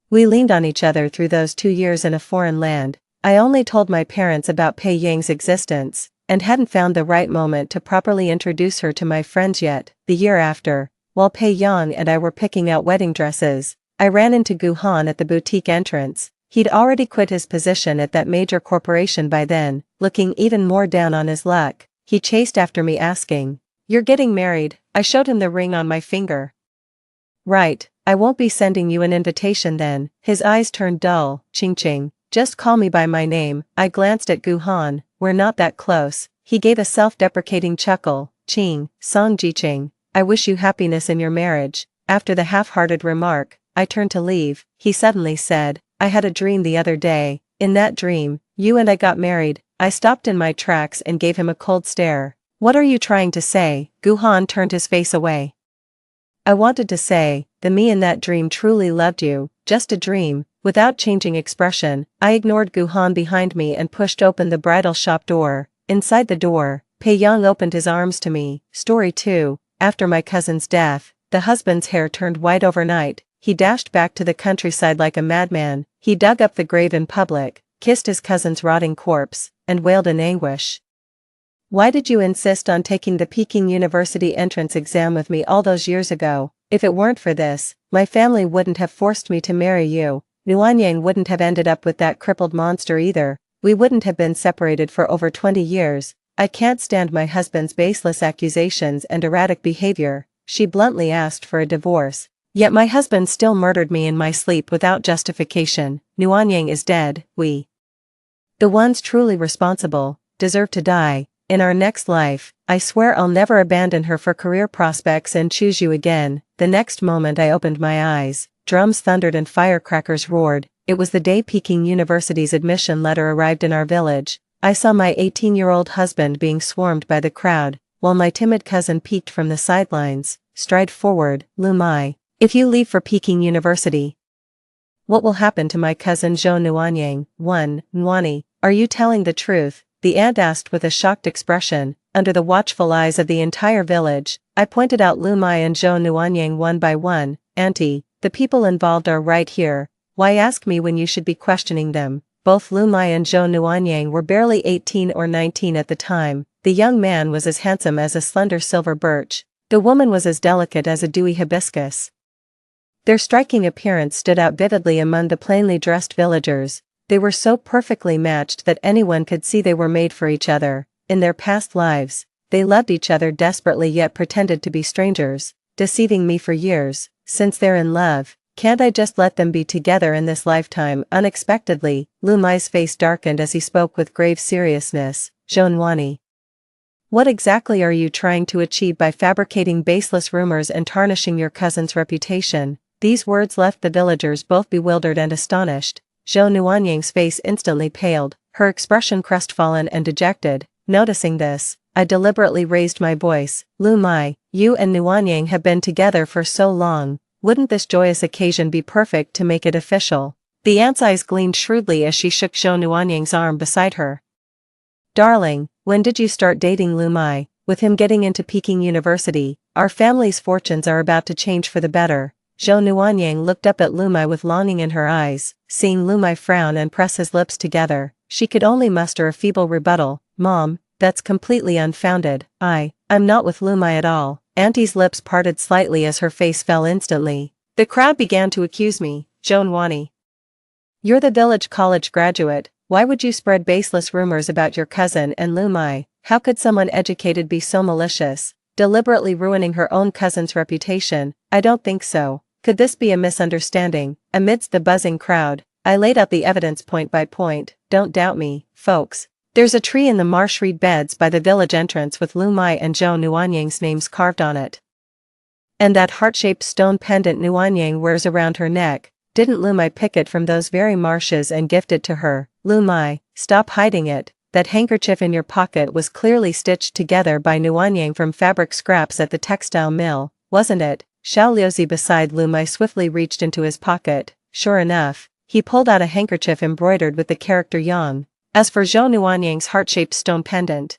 We leaned on each other through those 2 years in a foreign land. I only told my parents about Pei-yang's existence, and hadn't found the right moment to properly introduce her to my friends yet. The year after, while Pei-yang and I were picking out wedding dresses, I ran into Guhan at the boutique entrance. He'd already quit his position at that major corporation by then, looking even more down on his luck. He chased after me asking, "You're getting married?" I showed him the ring on my finger. "Right, I won't be sending you an invitation then." His eyes turned dull. "Qingqing, just call me by my name." I glanced at Guhan. "We're not that close." He gave a self-deprecating chuckle. "Qing, Song Jiqing, I wish you happiness in your marriage." After the half-hearted remark, I turned to leave. He suddenly said, "I had a dream the other day. In that dream, you and I got married." I stopped in my tracks and gave him a cold stare. "What are you trying to say?" Guhan turned his face away. "I wanted to say, the me in that dream truly loved you, just a dream." Without changing expression, I ignored Guhan behind me and pushed open the bridal shop door. Inside the door, Pei-yang opened his arms to me. Story 2, after my cousin's death, the husband's hair turned white overnight. He dashed back to the countryside like a madman. He dug up the grave in public, kissed his cousin's rotting corpse, and wailed in anguish. "Why did you insist on taking the Peking University entrance exam with me all those years ago? If it weren't for this, my family wouldn't have forced me to marry you. Nuanyang wouldn't have ended up with that crippled monster either. We wouldn't have been separated for over 20 years. I can't stand my husband's baseless accusations and erratic behavior." She bluntly asked for a divorce. "Yet my husband still murdered me in my sleep without justification. Nuanyang is dead. We, the ones truly responsible, deserve to die. In our next life, I swear I'll never abandon her for career prospects and choose you again." The next moment I opened my eyes. Drums thundered and firecrackers roared. It was the day Peking University's admission letter arrived in our village. I saw my 18-year-old husband being swarmed by the crowd, while my timid cousin peeked from the sidelines. "Stride forward, Lu Mai. If you leave for Peking University, what will happen to my cousin Zhou Nuanyang?" "1. Nuani, are you telling the truth?" the aunt asked with a shocked expression. Under the watchful eyes of the entire village, I pointed out Lu Mai and Zhou Nuanyang one by one. "Auntie, the people involved are right here. Why ask me when you should be questioning them?" Both Lu Mai and Zhou Nuanyang were barely 18 or 19 at the time. The young man was as handsome as a slender silver birch. The woman was as delicate as a dewy hibiscus. Their striking appearance stood out vividly among the plainly dressed villagers. They were so perfectly matched that anyone could see they were made for each other. In their past lives, they loved each other desperately yet pretended to be strangers, deceiving me for years. Since they're in love, can't I just let them be together in this lifetime? Unexpectedly, Lu Mai's face darkened as he spoke with grave seriousness. "Zhonwani, what exactly are you trying to achieve by fabricating baseless rumors and tarnishing your cousin's reputation?" These words left the villagers both bewildered and astonished. Zhou Nuanyang's face instantly paled, her expression crestfallen and dejected. Noticing this, I deliberately raised my voice. "Lu Mai, you and Nuanyang have been together for so long. Wouldn't this joyous occasion be perfect to make it official?" The aunt's eyes gleamed shrewdly as she shook Zhou Nuanyang's arm beside her. "Darling, when did you start dating Lu Mai? With him getting into Peking University, our family's fortunes are about to change for the better." Zhou Nuanyang looked up at Lu Mai with longing in her eyes. Seeing Lu Mai frown and press his lips together, she could only muster a feeble rebuttal. "Mom, that's completely unfounded. I'm not with Lu Mai at all." Auntie's lips parted slightly as her face fell instantly. "The crowd began to accuse me, Zhonwani. You're the village college graduate, why would you spread baseless rumors about your cousin and Lu Mai?" How could someone educated be so malicious, deliberately ruining her own cousin's reputation? I don't think so. Could this be a misunderstanding? Amidst the buzzing crowd, I laid out the evidence point by point. Don't doubt me, folks. There's a tree in the marsh reed beds by the village entrance with Lu Mai and Zhou Nuanyang's names carved on it. And that heart-shaped stone pendant Nuanyang wears around her neck, didn't Lu Mai pick it from those very marshes and gift it to her? Lu Mai, stop hiding it. That handkerchief in your pocket was clearly stitched together by Nuanyang from fabric scraps at the textile mill, wasn't it? Xiao Liuzi beside Lu Mai swiftly reached into his pocket. Sure enough, he pulled out a handkerchief embroidered with the character Yang. As for Zhou Nuanyang's heart-shaped stone pendant,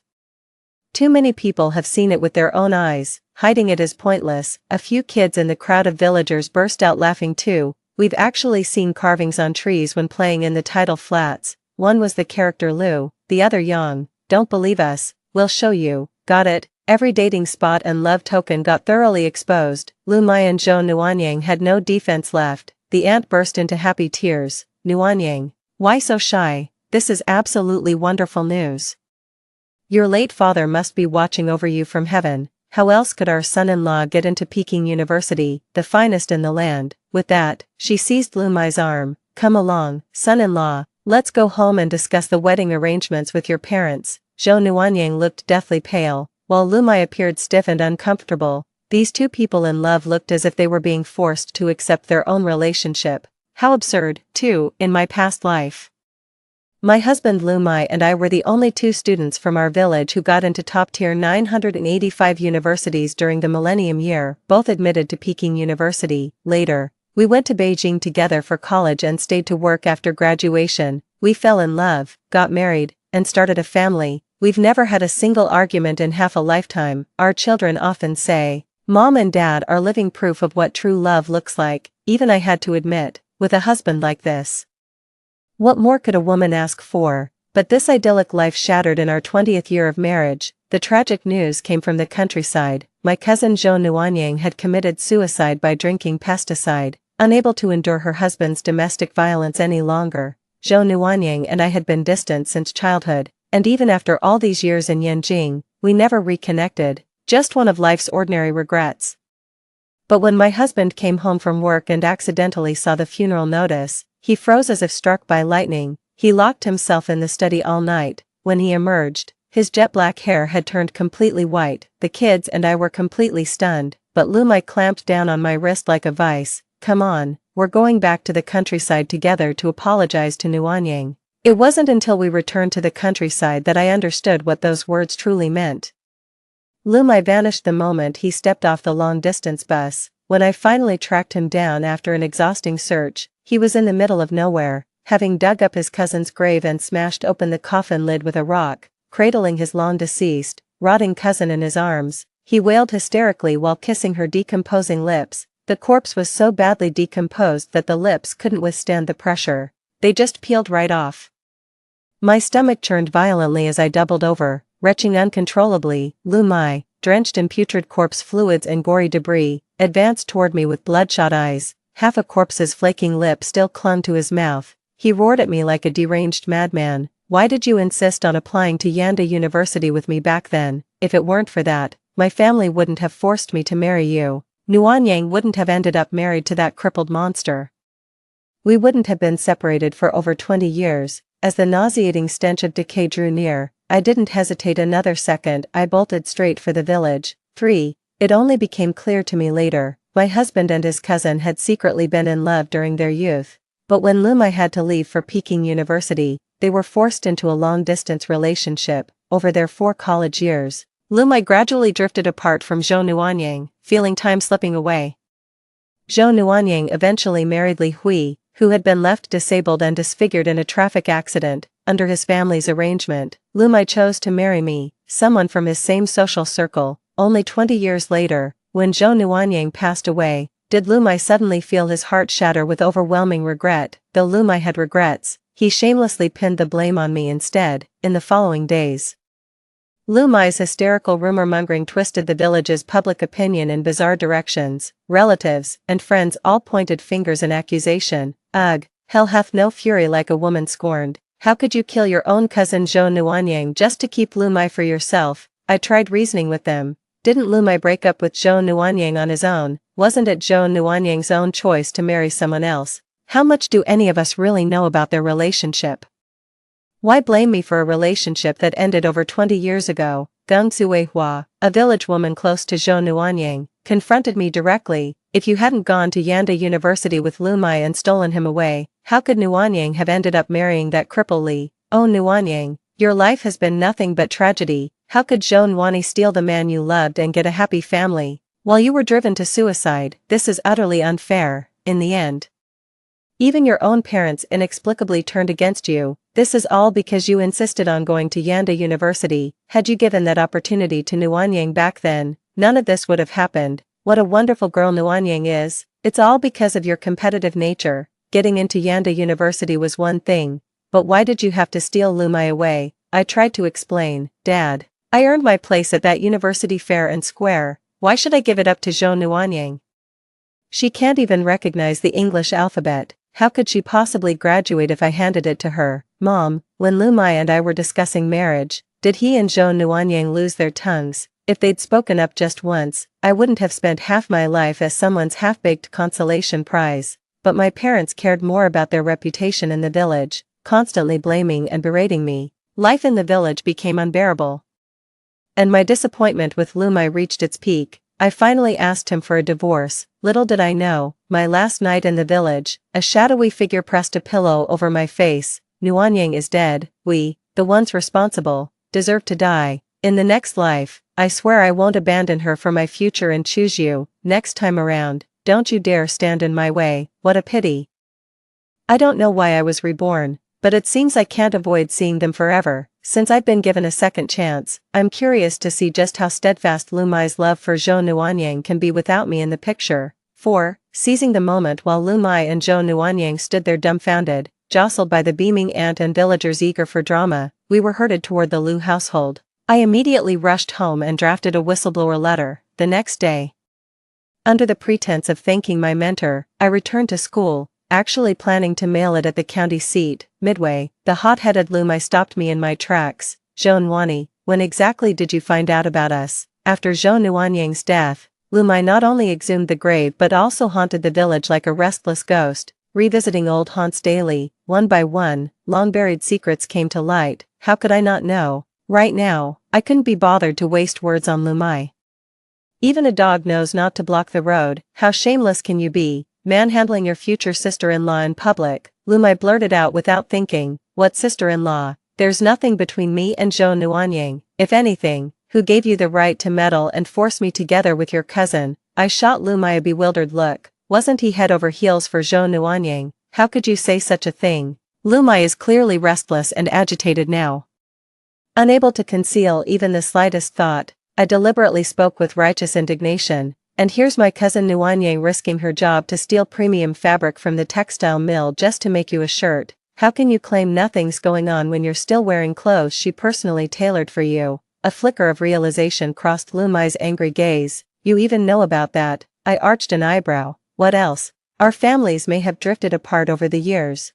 too many people have seen it with their own eyes. Hiding it is pointless. A few kids in the crowd of villagers burst out laughing too. We've actually seen carvings on trees when playing in the tidal flats. One was the character Lu, the other Yang. Don't believe us? We'll show you. Got it? Every dating spot and love token got thoroughly exposed. Lu Mai and Zhou Nuanyang had no defense left. The aunt burst into happy tears. Nuanyang, why so shy? This is absolutely wonderful news. Your late father must be watching over you from heaven. How else could our son-in-law get into Peking University, the finest in the land? With that, she seized Lu Mai's arm. Come along, son-in-law, let's go home and discuss the wedding arrangements with your parents. Zhou Nuanyang looked deathly pale, while Lu Mai appeared stiff and uncomfortable. These two people in love looked as if they were being forced to accept their own relationship. How absurd, too, in my past life. My husband Lu Mai and I were the only two students from our village who got into top-tier 985 universities during the millennium year, both admitted to Peking University. Later, we went to Beijing together for college and stayed to work after graduation. We fell in love, got married, and started a family. We've never had a single argument in half a lifetime. Our children often say, Mom and Dad are living proof of what true love looks like. Even I had to admit, with a husband like this, what more could a woman ask for? But this idyllic life shattered in our 20th year of marriage. The tragic news came from the countryside. My cousin Zhou Nuanyang had committed suicide by drinking pesticide. Unable to endure her husband's domestic violence any longer, Zhou Nuanyang and I had been distant since childhood, and even after all these years in Yanjing, we never reconnected. Just one of life's ordinary regrets. But when my husband came home from work and accidentally saw the funeral notice, he froze as if struck by lightning. He locked himself in the study all night. When he emerged, his jet-black hair had turned completely white. The kids and I were completely stunned, but Lu Mai clamped down on my wrist like a vice. Come on, we're going back to the countryside together to apologize to Nuanyang. It wasn't until we returned to the countryside that I understood what those words truly meant. Lu Mai vanished the moment he stepped off the long-distance bus. When I finally tracked him down after an exhausting search, he was in the middle of nowhere, having dug up his cousin's grave and smashed open the coffin lid with a rock, cradling his long-deceased, rotting cousin in his arms. He wailed hysterically while kissing her decomposing lips. The corpse was so badly decomposed that the lips couldn't withstand the pressure. They just peeled right off. My stomach churned violently as I doubled over, retching uncontrollably. Lu Mai, drenched in putrid corpse fluids and gory debris, advanced toward me with bloodshot eyes. Half a corpse's flaking lip still clung to his mouth. He roared at me like a deranged madman. Why did you insist on applying to Yanda University with me back then? If it weren't for that, my family wouldn't have forced me to marry you. Nuanyang wouldn't have ended up married to that crippled monster. We wouldn't have been separated for over 20 years. As the nauseating stench of decay drew near, I didn't hesitate another second. I bolted straight for the village. 3. It only became clear to me later. My husband and his cousin had secretly been in love during their youth. But when Lu Mai had to leave for Peking University, they were forced into a long-distance relationship. Over their 4 college years, Lu Mai gradually drifted apart from Zhou Nuanyang, feeling time slipping away. Zhou Nuanyang eventually married Li Hui, who had been left disabled and disfigured in a traffic accident. Under his family's arrangement, Lu Mai chose to marry me, someone from his same social circle. Only 20 years later, when Zhou Nuanyang passed away, did Lu Mai suddenly feel his heart shatter with overwhelming regret. Though Lu Mai had regrets, he shamelessly pinned the blame on me instead. In the following days, Lu Mai's hysterical rumor-mongering twisted the village's public opinion in bizarre directions. Relatives and friends all pointed fingers in accusation. Ugh, hell hath no fury like a woman scorned. How could you kill your own cousin Zhou Nuanyang just to keep Lu Mai for yourself? I tried reasoning with them. Didn't Lu Mai break up with Zhou Nuanyang on his own? Wasn't it Zhou Nuanyang's own choice to marry someone else? How much do any of us really know about their relationship? Why blame me for a relationship that ended over 20 years ago? Gang Zuihua, a village woman close to Zhou Nuanyang, confronted me directly. If you hadn't gone to Yanda University with Lu Mai and stolen him away, how could Nuanyang have ended up marrying that cripple Li? Oh Nuanyang, your life has been nothing but tragedy. How could Zhou Nuanyang steal the man you loved and get a happy family, while you were driven to suicide? This is utterly unfair. In the end, even your own parents inexplicably turned against you. This is all because you insisted on going to Yanda University. Had you given that opportunity to Nuanyang back then, none of this would have happened. What a wonderful girl Nuanyang is. It's all because of your competitive nature. Getting into Yanda University was one thing, but why did you have to steal Lu Mai away? I tried to explain. Dad, I earned my place at that university fair and square. Why should I give it up to Zhou Nuanyang? She can't even recognize the English alphabet. How could she possibly graduate if I handed it to her? Mom, when Lu Mai and I were discussing marriage, did he and Zhou Nuanyang lose their tongues? If they'd spoken up just once, I wouldn't have spent half my life as someone's half-baked consolation prize. But my parents cared more about their reputation in the village, constantly blaming and berating me. Life in the village became unbearable, and my disappointment with Lu Mai reached its peak. I finally asked him for a divorce. Little did I know, my last night in the village, a shadowy figure pressed a pillow over my face. Nuanyang is dead. We, the ones responsible, deserve to die. In the next life, I swear I won't abandon her for my future and choose you. Next time around, don't you dare stand in my way. What a pity. I don't know why I was reborn, but it seems I can't avoid seeing them forever. Since I've been given a second chance, I'm curious to see just how steadfast Lu Mai's love for Zhou Nuanyang can be without me in the picture. 4. Seizing the moment while Lu Mai and Zhou Nuanyang stood there dumbfounded, jostled by the beaming aunt and villagers eager for drama, we were herded toward the Lu household. I immediately rushed home and drafted a whistleblower letter. The next day, under the pretense of thanking my mentor, I returned to school, actually planning to mail it at the county seat. Midway, the hot-headed Lu Mai stopped me in my tracks. Zhou Nuanyang, when exactly did you find out about us? After Zhou Nuanyang's death, Lu Mai not only exhumed the grave but also haunted the village like a restless ghost, revisiting old haunts daily. One by one, long-buried secrets came to light. How could I not know? Right now, I couldn't be bothered to waste words on Lu Mai. Even a dog knows not to block the road. How shameless can you be, manhandling your future sister-in-law in public? Lu Mai blurted out without thinking. What sister-in-law? There's nothing between me and Zhou Nuanyang. If anything, who gave you the right to meddle and force me together with your cousin? I shot Lu Mai a bewildered look. Wasn't he head over heels for Zhou Nuanyang? How could you say such a thing? Lu Mai is clearly restless and agitated now. Unable to conceal even the slightest thought, I deliberately spoke with righteous indignation. And here's my cousin Nuanyang risking her job to steal premium fabric from the textile mill just to make you a shirt. How can you claim nothing's going on when you're still wearing clothes she personally tailored for you? A flicker of realization crossed Lu Mai's angry gaze. You even know about that? I arched an eyebrow. What else? Our families may have drifted apart over the years,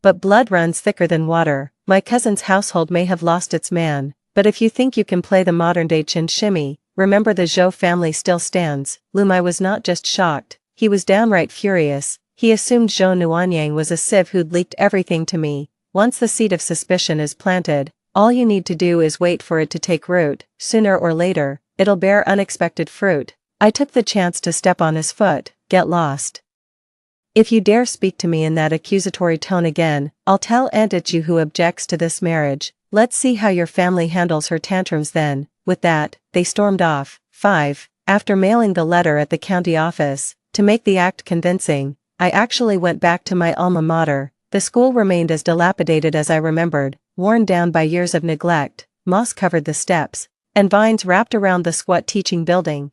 but blood runs thicker than water. My cousin's household may have lost its man, but if you think you can play the modern-day chin shimmy, remember the Zhou family still stands. Lu Mai was not just shocked, he was downright furious. He assumed Zhou Nuanyang was a sieve who'd leaked everything to me. Once the seed of suspicion is planted, all you need to do is wait for it to take root. Sooner or later, it'll bear unexpected fruit. I took the chance to step on his foot. Get lost. If you dare speak to me in that accusatory tone again, I'll tell Aunt Ichu who objects to this marriage. Let's see how your family handles her tantrums then. With that, they stormed off. 5. After mailing the letter at the county office, to make the act convincing, I actually went back to my alma mater. The school remained as dilapidated as I remembered, worn down by years of neglect. Moss covered the steps, and vines wrapped around the squat teaching building.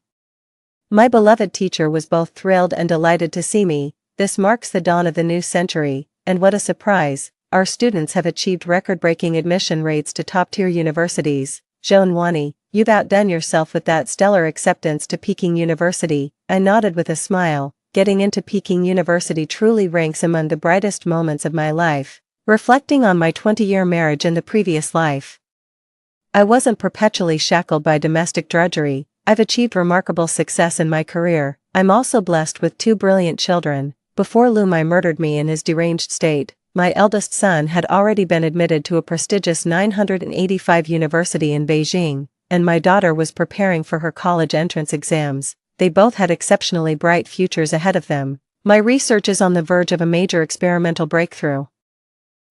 My beloved teacher was both thrilled and delighted to see me. This marks the dawn of the new century, and what a surprise, our students have achieved record-breaking admission rates to top-tier universities. Zhou Nuanyang, you've outdone yourself with that stellar acceptance to Peking University. I nodded with a smile. Getting into Peking University truly ranks among the brightest moments of my life. reflecting on my 20-year marriage in the previous life. I wasn't perpetually shackled by domestic drudgery. I've achieved remarkable success in my career. I'm also blessed with 2 brilliant children. Before Lumai murdered me in his deranged state, my eldest son had already been admitted to a prestigious 985 university in Beijing, and my daughter was preparing for her college entrance exams. They both had exceptionally bright futures ahead of them. My research is on the verge of a major experimental breakthrough.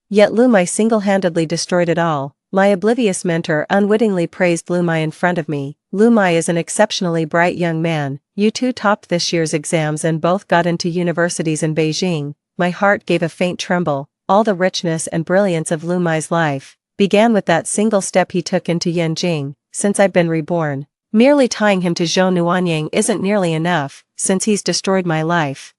Yet Lumai single-handedly destroyed it all. My oblivious mentor unwittingly praised Lumai in front of me. Lumai is an exceptionally bright young man. You two topped this year's exams and both got into universities in Beijing. My heart gave a faint tremble. All the richness and brilliance of Lumai's life began with that single step he took into Yanjing. Since I've been reborn, merely tying him to Zhou Nuanying isn't nearly enough, since he's destroyed my life.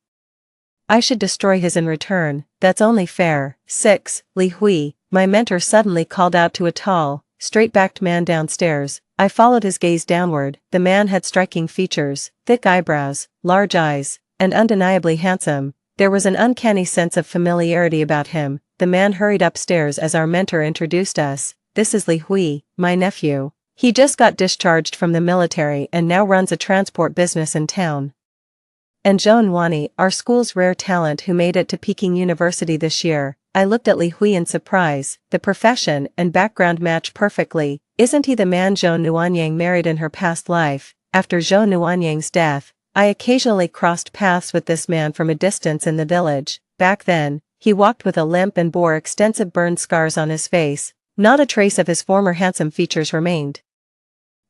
I should destroy his in return. That's only fair. 6. Li Hui, my mentor suddenly called out to a tall, straight-backed man downstairs. I followed his gaze downward. The man had striking features, thick eyebrows, large eyes, and undeniably handsome. There was an uncanny sense of familiarity about him. The man hurried upstairs as our mentor introduced us. This is Li Hui, my nephew. He just got discharged from the military and now runs a transport business in town. And Zhou Nuanying, our school's rare talent who made it to Peking University this year. I looked at Li Hui in surprise. The profession and background match perfectly. Isn't he the man Zhou Nuanying married in her past life? After Zhou Nuanying's death, I occasionally crossed paths with this man from a distance in the village. Back then, he walked with a limp and bore extensive burn scars on his face. Not a trace of his former handsome features remained.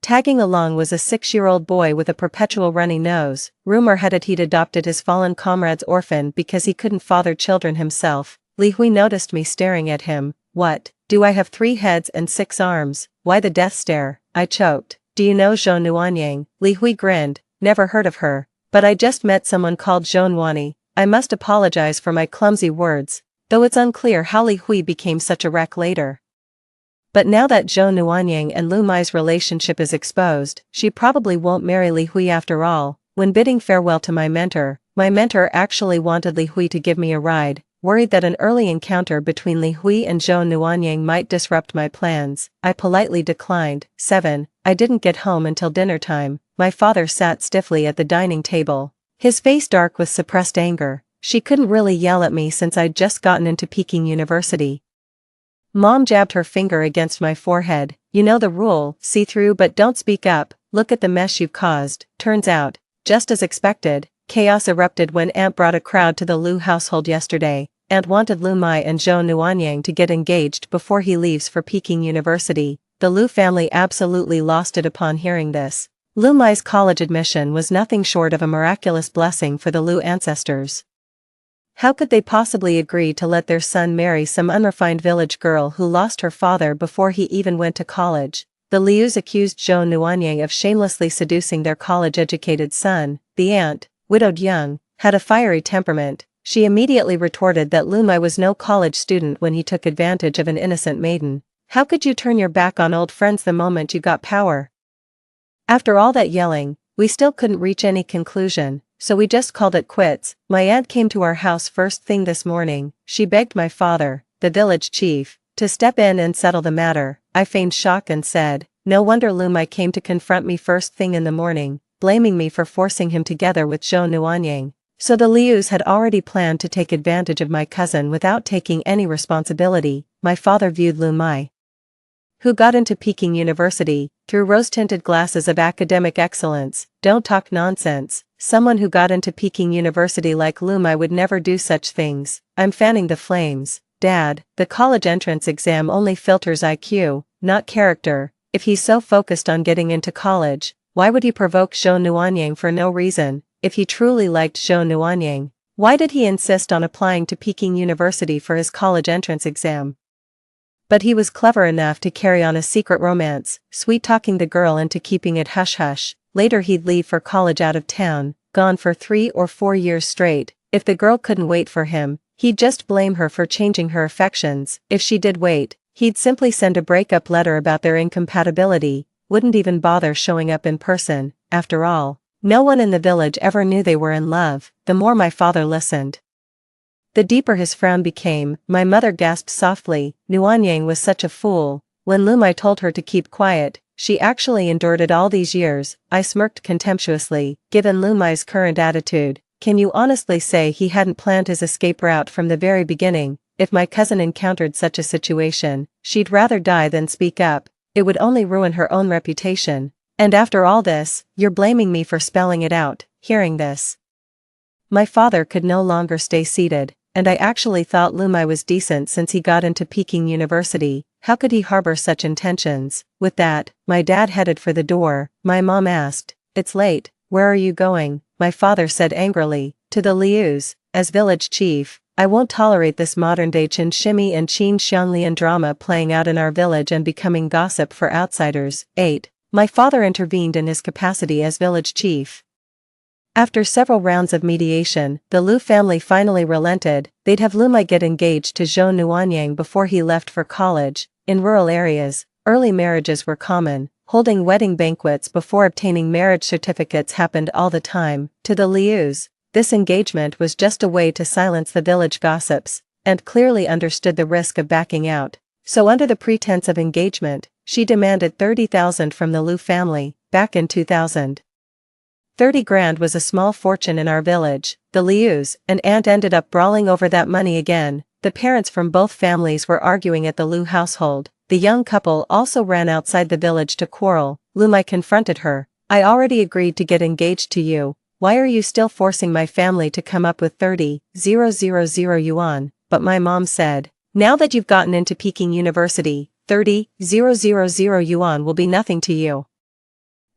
Tagging along was a 6-year-old boy with a perpetual runny nose. Rumor had it he'd adopted his fallen comrade's orphan because he couldn't father children himself. Li Hui noticed me staring at him. What? Do I have 3 heads and 6 arms? Why the death stare? I choked. Do you know Zhou Nuanying? Li Hui grinned. Never heard of her. But I just met someone called Zhou Nuanying. I must apologize for my clumsy words, though it's unclear how Li Hui became such a wreck later. But now that Zhou Nuanying and Lumai's relationship is exposed, she probably won't marry Li Hui after all. When bidding farewell to my mentor actually wanted Li Hui to give me a ride, worried that an early encounter between Li Hui and Zhou Nuanying might disrupt my plans. I politely declined. 7. I didn't get home until dinner time. My father sat stiffly at the dining table, his face dark with suppressed anger. She couldn't really yell at me since I'd just gotten into Peking University. Mom jabbed her finger against my forehead. You know the rule, see through but don't speak up. Look at the mess you've caused. Turns out, just as expected, chaos erupted when Aunt brought a crowd to the Liu household yesterday. Aunt wanted Lumai and Zhou Nuanying to get engaged before he leaves for Peking University. The Liu family absolutely lost it upon hearing this. Lumai's college admission was nothing short of a miraculous blessing for the Liu ancestors. How could they possibly agree to let their son marry some unrefined village girl who lost her father before he even went to college? The Lius accused Zhou Nuanying of shamelessly seducing their college-educated son. The aunt, widowed young, had a fiery temperament. She immediately retorted that Lumai was no college student when he took advantage of an innocent maiden. How could you turn your back on old friends the moment you got power? After all that yelling, we still couldn't reach any conclusion. So we just called it quits. My aunt came to our house first thing this morning. She begged my father, the village chief, to step in and settle the matter. I feigned shock and said, no wonder Lumai came to confront me first thing in the morning, blaming me for forcing him together with Zhou Nuanying. So the Lius had already planned to take advantage of my cousin without taking any responsibility. My father viewed Lumai, who got into Peking University, through rose-tinted glasses of academic excellence. Don't talk nonsense. Someone who got into Peking University like Lumai would never do such things. I'm fanning the flames. Dad, the college entrance exam only filters IQ, not character. If he's so focused on getting into college, why would he provoke Zhou Nuanying for no reason? If he truly liked Zhou Nuanying, why did he insist on applying to Peking University for his college entrance exam? But he was clever enough to carry on a secret romance, sweet-talking the girl into keeping it hush-hush. Later he'd leave for college out of town, gone for 3 or 4 years straight. If the girl couldn't wait for him, he'd just blame her for changing her affections. If she did wait, he'd simply send a breakup letter about their incompatibility, wouldn't even bother showing up in person. After all, no one in the village ever knew they were in love. The more my father listened, The deeper his frown became, my mother gasped softly. Nuanyang was such a fool. When Lumai told her to keep quiet, she actually endured it all these years. I smirked contemptuously. Given Lumai's current attitude, can you honestly say he hadn't planned his escape route from the very beginning? If my cousin encountered such a situation, she'd rather die than speak up. It would only ruin her own reputation. And after all this, you're blaming me for spelling it out. Hearing this, my father could no longer stay seated, and I actually thought Lumai was decent since he got into Peking University. How could he harbor such intentions? With that, my dad headed for the door. My mom asked, "It's late, where are you going?" My father said angrily, "To the Lius, as village chief. I won't tolerate this modern-day Chin Shimmy and Qin Xianglian drama playing out in our village and becoming gossip for outsiders." 8. My father intervened in his capacity as village chief. After several rounds of mediation, the Lu family finally relented. They'd have Lumai get engaged to Zhou Nuanyang before he left for college. In rural areas, early marriages were common. Holding wedding banquets before obtaining marriage certificates happened all the time. To the Lius, this engagement was just a way to silence the village gossips, and clearly understood the risk of backing out. So under the pretense of engagement, she demanded 30,000 from the Lu family. Back in 2000. 30 grand was a small fortune in our village. The Lius and aunt ended up brawling over that money again. The parents from both families were arguing at the Lu household. The young couple also ran outside the village to quarrel. Lumai confronted her. "I already agreed to get engaged to you. Why are you still forcing my family to come up with 30,000 yuan? But my mom said, "Now that you've gotten into Peking University, 30,000 yuan will be nothing to you."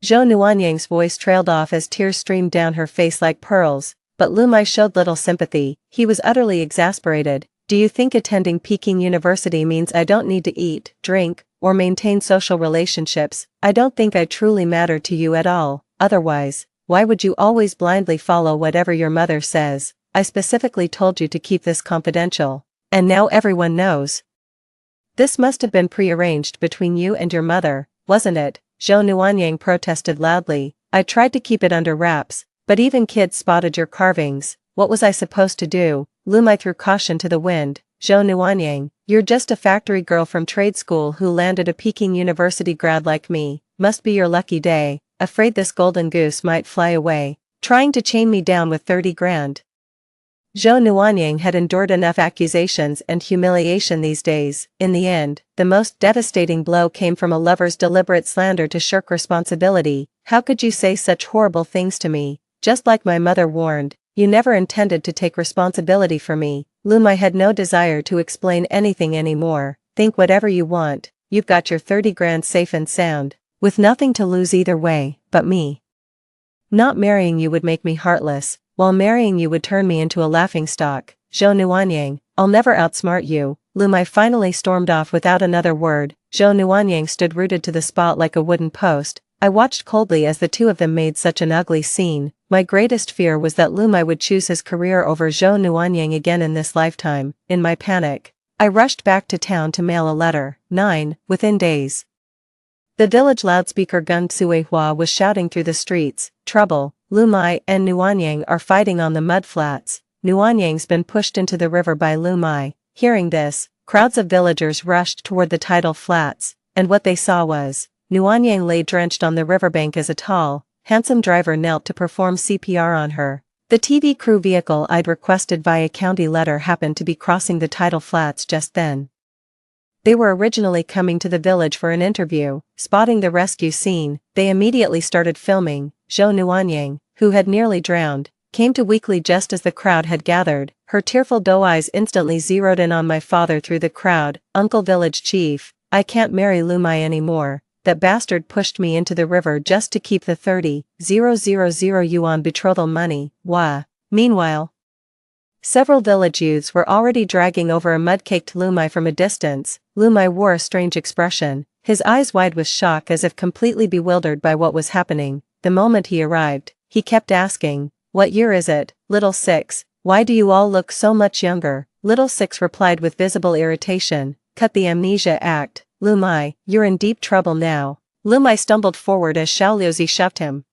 Zhou Nuanyang's voice trailed off as tears streamed down her face like pearls, but Lumai showed little sympathy. He was utterly exasperated. "Do you think attending Peking University means I don't need to eat, drink, or maintain social relationships? I don't think I truly matter to you at all. Otherwise, why would you always blindly follow whatever your mother says? I specifically told you to keep this confidential. And now everyone knows. This must have been prearranged between you and your mother, wasn't it?" Zhou Nuanyang protested loudly. "I tried to keep it under wraps, but even kids spotted your carvings. What was I supposed to do?" Lumai threw caution to the wind. "Zhou Nuanyang, you're just a factory girl from trade school who landed a Peking University grad like me. Must be your lucky day. Afraid this golden goose might fly away. Trying to chain me down with 30 grand. Zhou Nuanyang had endured enough accusations and humiliation these days. In the end, the most devastating blow came from a lover's deliberate slander to shirk responsibility. "How could you say such horrible things to me? Just like my mother warned, you never intended to take responsibility for me." Lumai had no desire to explain anything anymore. "Think whatever you want, you've got your 30 grand safe and sound, with nothing to lose either way, but me. Not marrying you would make me heartless, while marrying you would turn me into a laughingstock. Zhou Nuanyang, I'll never outsmart you." Lumai finally stormed off without another word. Zhou Nuanyang stood rooted to the spot like a wooden post. I watched coldly as the two of them made such an ugly scene. My greatest fear was that Lumai would choose his career over Zhou Nuanyang again in this lifetime. In my panic, I rushed back to town to mail a letter. 9. Within days. The village loudspeaker Gun Tsuehua was shouting through the streets, "Trouble, Lumai and Nuanyang are fighting on the mud flats. Nuanyang's been pushed into the river by Lumai." Hearing this, crowds of villagers rushed toward the tidal flats, and what they saw was, Nuanyang lay drenched on the riverbank as a tall, handsome driver knelt to perform CPR on her. The TV crew vehicle I'd requested via county letter happened to be crossing the tidal flats just then. They were originally coming to the village for an interview. Spotting the rescue scene, they immediately started filming. Zhou Nuanyang, who had nearly drowned, came to weakly just as the crowd had gathered. Her tearful doe eyes instantly zeroed in on my father through the crowd. "Uncle Village Chief, I can't marry Lumai anymore. That bastard pushed me into the river just to keep the 30,000 yuan betrothal money. Wah." Meanwhile, several village youths were already dragging over a mud-caked Lumai from a distance. Lumai wore a strange expression, his eyes wide with shock as if completely bewildered by what was happening. The moment he arrived, he kept asking, "What year is it, Little Six? Why do you all look so much younger?" Little Six replied with visible irritation, "Cut the amnesia act. Lumai, you're in deep trouble now." Lumai stumbled forward as Xiaoliuzi shoved him.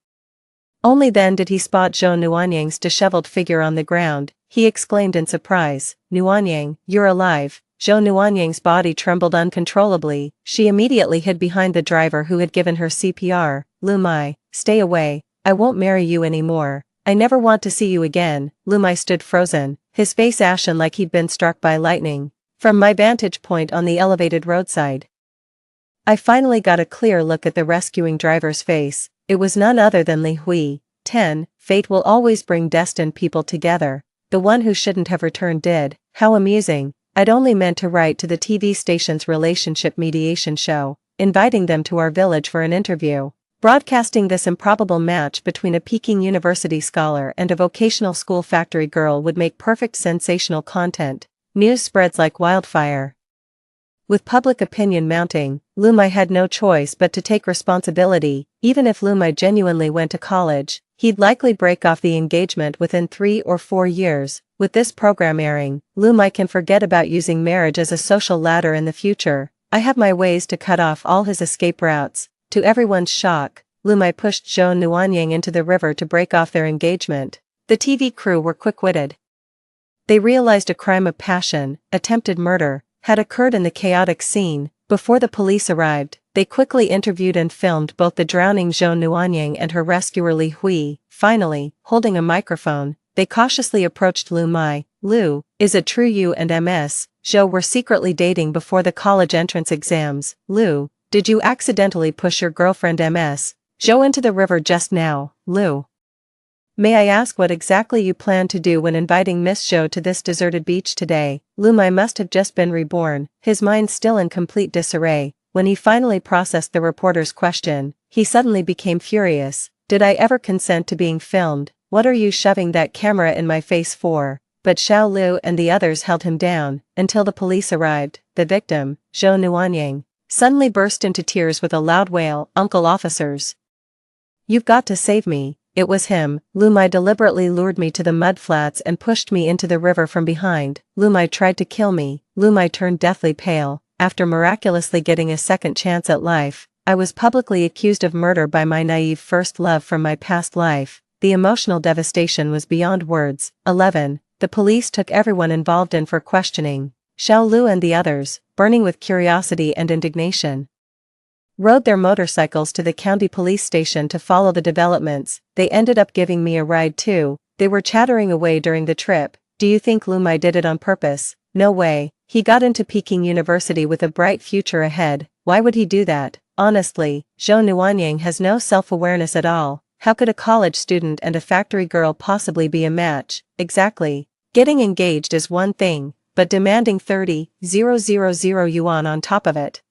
Only then did he spot Zhou Nuanyang's disheveled figure on the ground. he exclaimed in surprise. Nuanyang, you're alive. Zhou Nuanyang's body trembled uncontrollably. She immediately hid behind the driver who had given her CPR. Lu Mai, stay away. I won't marry you anymore. I never want to see you again. Lu Mai stood frozen, his face ashen like he'd been struck by lightning. From my vantage point on the elevated roadside, I finally got a clear look at the rescuing driver's face. It was none other than Li Hui. 10. Fate will always bring destined people together. The one who shouldn't have returned did. How amusing. I'd only meant to write to the TV station's relationship mediation show, inviting them to our village for an interview. Broadcasting this improbable match between a Peking University scholar and a vocational school factory girl would make perfect sensational content. News spreads like wildfire. With public opinion mounting, Lu Mai had no choice but to take responsibility. Even if Lu Mai genuinely went to college, he'd likely break off the engagement within 3 or 4 years. With this program airing, Lu Mai can forget about using marriage as a social ladder in the future. I have my ways to cut off all his escape routes. To everyone's shock, Lu Mai pushed Zhou Nuanyang into the river to break off their engagement. The TV crew were quick-witted. They realized a crime of passion, attempted murder, had occurred in the chaotic scene. Before the police arrived, they quickly interviewed and filmed both the drowning Zhou Nuanyang and her rescuer Li Hui. Finally, holding a microphone, they cautiously approached Lu Mai. Lu, is it true you and Ms. Zhou were secretly dating before the college entrance exams? Lu, did you accidentally push your girlfriend Ms. Zhou into the river just now? Lu, may I ask what exactly you plan to do when inviting Miss Zhou to this deserted beach today? Lu Mai must have just been reborn, his mind still in complete disarray. When he finally processed the reporter's question, he suddenly became furious. Did I ever consent to being filmed? What are you shoving that camera in my face for? But Xiao Lu and the others held him down, until the police arrived. The victim, Zhou Nuanyang, suddenly burst into tears with a loud wail. Uncle officers, you've got to save me. It was him. Lu Mai deliberately lured me to the mudflats and pushed me into the river from behind. Lu Mai tried to kill me. Lu Mai turned deathly pale. After miraculously getting a second chance at life, I was publicly accused of murder by my naive first love from my past life. The emotional devastation was beyond words. 11. The police took everyone involved in for questioning. Xiao Lu and the others, burning with curiosity and indignation, rode their motorcycles to the county police station to follow the developments. They ended up giving me a ride too. They were chattering away during the trip. Do you think Lu Mai did it on purpose? No way. He got into Peking University with a bright future ahead. Why would he do that? Honestly, Zhou Nuanyang has no self-awareness at all. How could a college student and a factory girl possibly be a match? Exactly. Getting engaged is one thing, but demanding 30,000 yuan on top of it.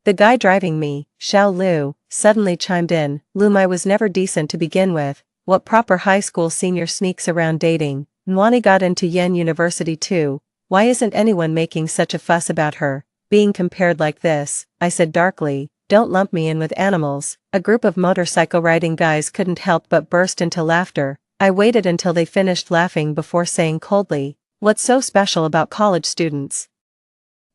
The guy driving me, Xiao Lu, suddenly chimed in. Lu Mai was never decent to begin with. What proper high school senior sneaks around dating? Nwani got into Yen University too. Why isn't anyone making such a fuss about her being compared like this? I said darkly. Don't lump me in with animals. A group of motorcycle riding guys couldn't help but burst into laughter. I waited until they finished laughing before saying coldly, what's so special about college students?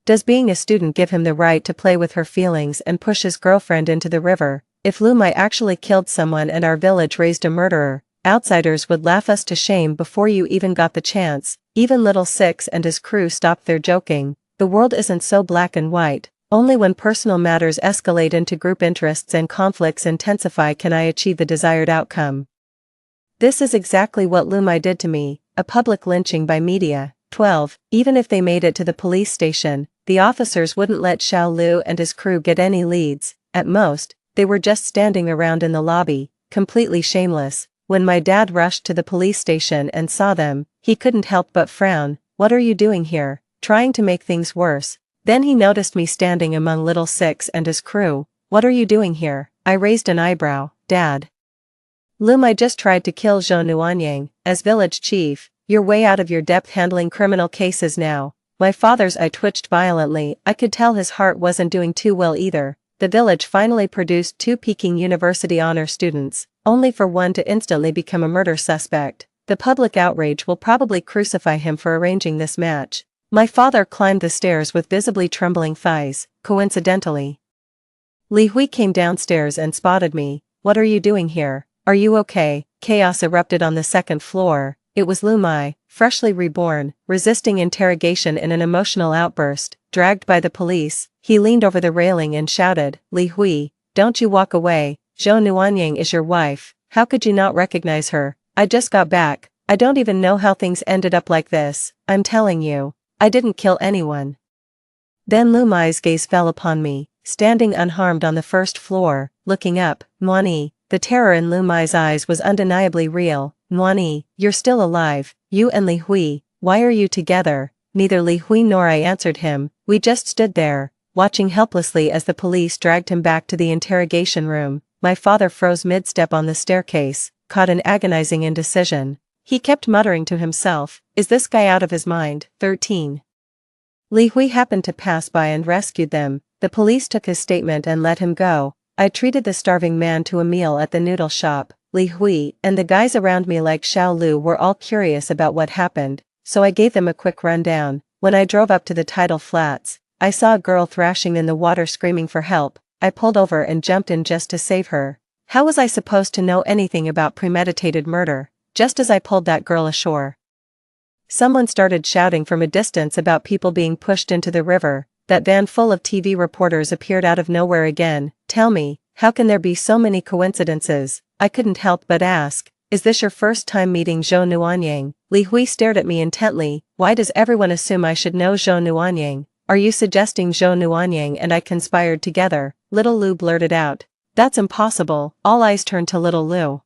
Does being a student give him the right to play with her feelings and push his girlfriend into the river? If Lu Mai actually killed someone and our village raised a murderer, outsiders would laugh us to shame before you even got the chance. Even Little Six and his crew stopped their joking. The world isn't so black and white. Only when personal matters escalate into group interests and conflicts intensify can I achieve the desired outcome. This is exactly what Lu Mai did to me, a public lynching by media. 12. Even if they made it to the police station, the officers wouldn't let Xiao Lu and his crew get any leads. At most, they were just standing around in the lobby, completely shameless. When my dad rushed to the police station and saw them, he couldn't help but frown. What are you doing here? Trying to make things worse. Then he noticed me standing among Little Six and his crew. What are you doing here? I raised an eyebrow. Dad, Lu Mai just tried to kill Zhou Nuanyang. As village chief, you're way out of your depth handling criminal cases now. My father's eye twitched violently. I could tell his heart wasn't doing too well either. The village finally produced 2 Peking University honor students, only for one to instantly become a murder suspect. The public outrage will probably crucify him for arranging this match. My father climbed the stairs with visibly trembling thighs. Coincidentally, Li Hui came downstairs and spotted me. What are you doing here? Are you okay? Chaos erupted on the second floor. It was Lu Mai, freshly reborn, resisting interrogation in an emotional outburst. Dragged by the police, he leaned over the railing and shouted, "Li Hui, don't you walk away, Zhou Nuanying is your wife, how could you not recognize her? I just got back, I don't even know how things ended up like this, I'm telling you, I didn't kill anyone." Then Lu Mai's gaze fell upon me, standing unharmed on the first floor, looking up. "Nuani," the terror in Lu Mai's eyes was undeniably real. "Nuani, you're still alive, you and Li Hui, why are you together?" Neither Li Hui nor I answered him, we just stood there, watching helplessly as the police dragged him back to the interrogation room. My father froze mid-step on the staircase, caught in agonizing indecision. He kept muttering to himself, "Is this guy out of his mind?" 13. Li Hui happened to pass by and rescued them. The police took his statement and let him go. I treated the starving man to a meal at the noodle shop. Li Hui and the guys around me like Xiao Lu were all curious about what happened, so I gave them a quick rundown. When I drove up to the tidal flats, I saw a girl thrashing in the water screaming for help. I pulled over and jumped in just to save her. How was I supposed to know anything about premeditated murder? Just as I pulled that girl ashore, someone started shouting from a distance about people being pushed into the river. That van full of TV reporters appeared out of nowhere again. Tell me, how can there be so many coincidences? I couldn't help but ask, "Is this your first time meeting Zhou Nuanying?" Li Hui stared at me intently. "Why does everyone assume I should know Zhou Nuanying? Are you suggesting Zhou Nuanying and I conspired together?" Little Lu blurted out. "That's impossible." All eyes turned to Little Lu.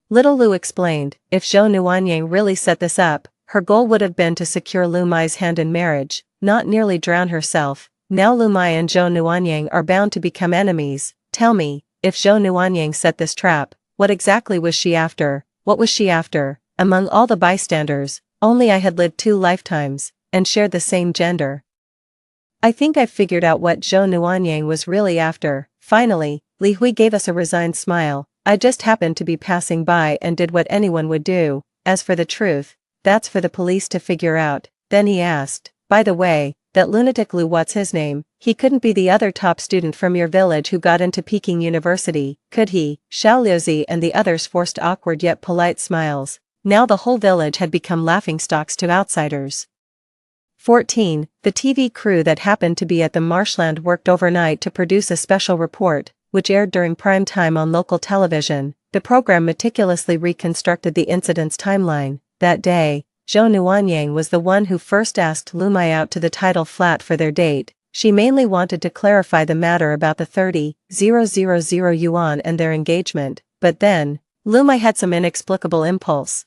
Little Lu explained, if Zhou Nuanying really set this up, her goal would have been to secure Lu Mai's hand in marriage, not nearly drown herself. Now Lu Mai and Zhou Nuanying are bound to become enemies. Tell me, if Zhou Nuanying set this trap, what exactly was she after? What was she after? Among all the bystanders, only I had lived 2 lifetimes, and shared the same gender. I think I've figured out what Zhou Nuanying was really after. Finally, Li Hui gave us a resigned smile. I just happened to be passing by and did what anyone would do. As for the truth, that's for the police to figure out. Then he asked, "By the way, that lunatic Lu, what's his name? He couldn't be the other top student from your village who got into Peking University, could he?" Xiao Liuzi and the others forced awkward yet polite smiles. Now the whole village had become laughingstocks to outsiders. 14. The TV crew that happened to be at the marshland worked overnight to produce a special report, which aired during prime time on local television. The program meticulously reconstructed the incident's timeline. That day, Zhou Nuanying was the one who first asked Lu Mai out to the tidal flat for their date. She mainly wanted to clarify the matter about the 30,000 yuan and their engagement, but then, Lu Mai had some inexplicable impulse.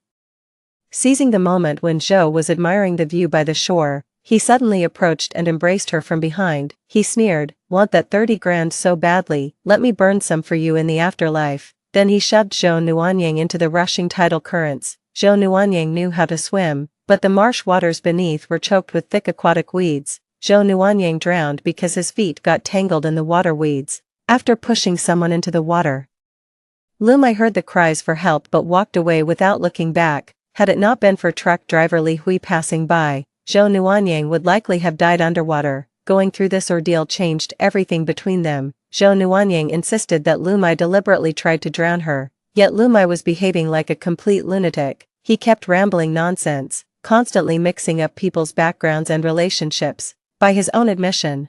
Seizing the moment when Zhou was admiring the view by the shore, he suddenly approached and embraced her from behind. He sneered, "Want that 30 grand so badly? Let me burn some for you in the afterlife." Then he shoved Zhou Nuanying into the rushing tidal currents. Zhou Nuanying knew how to swim, but the marsh waters beneath were choked with thick aquatic weeds. Zhou Nuanying drowned because his feet got tangled in the water weeds. After pushing someone into the water, Lu Mai heard the cries for help but walked away without looking back. Had it not been for truck driver Li Hui passing by, Zhou Nuanying would likely have died underwater. Going through this ordeal changed everything between them. Zhou Nuanying insisted that Lu Mai deliberately tried to drown her, yet Lu Mai was behaving like a complete lunatic. He kept rambling nonsense, constantly mixing up people's backgrounds and relationships. By his own admission,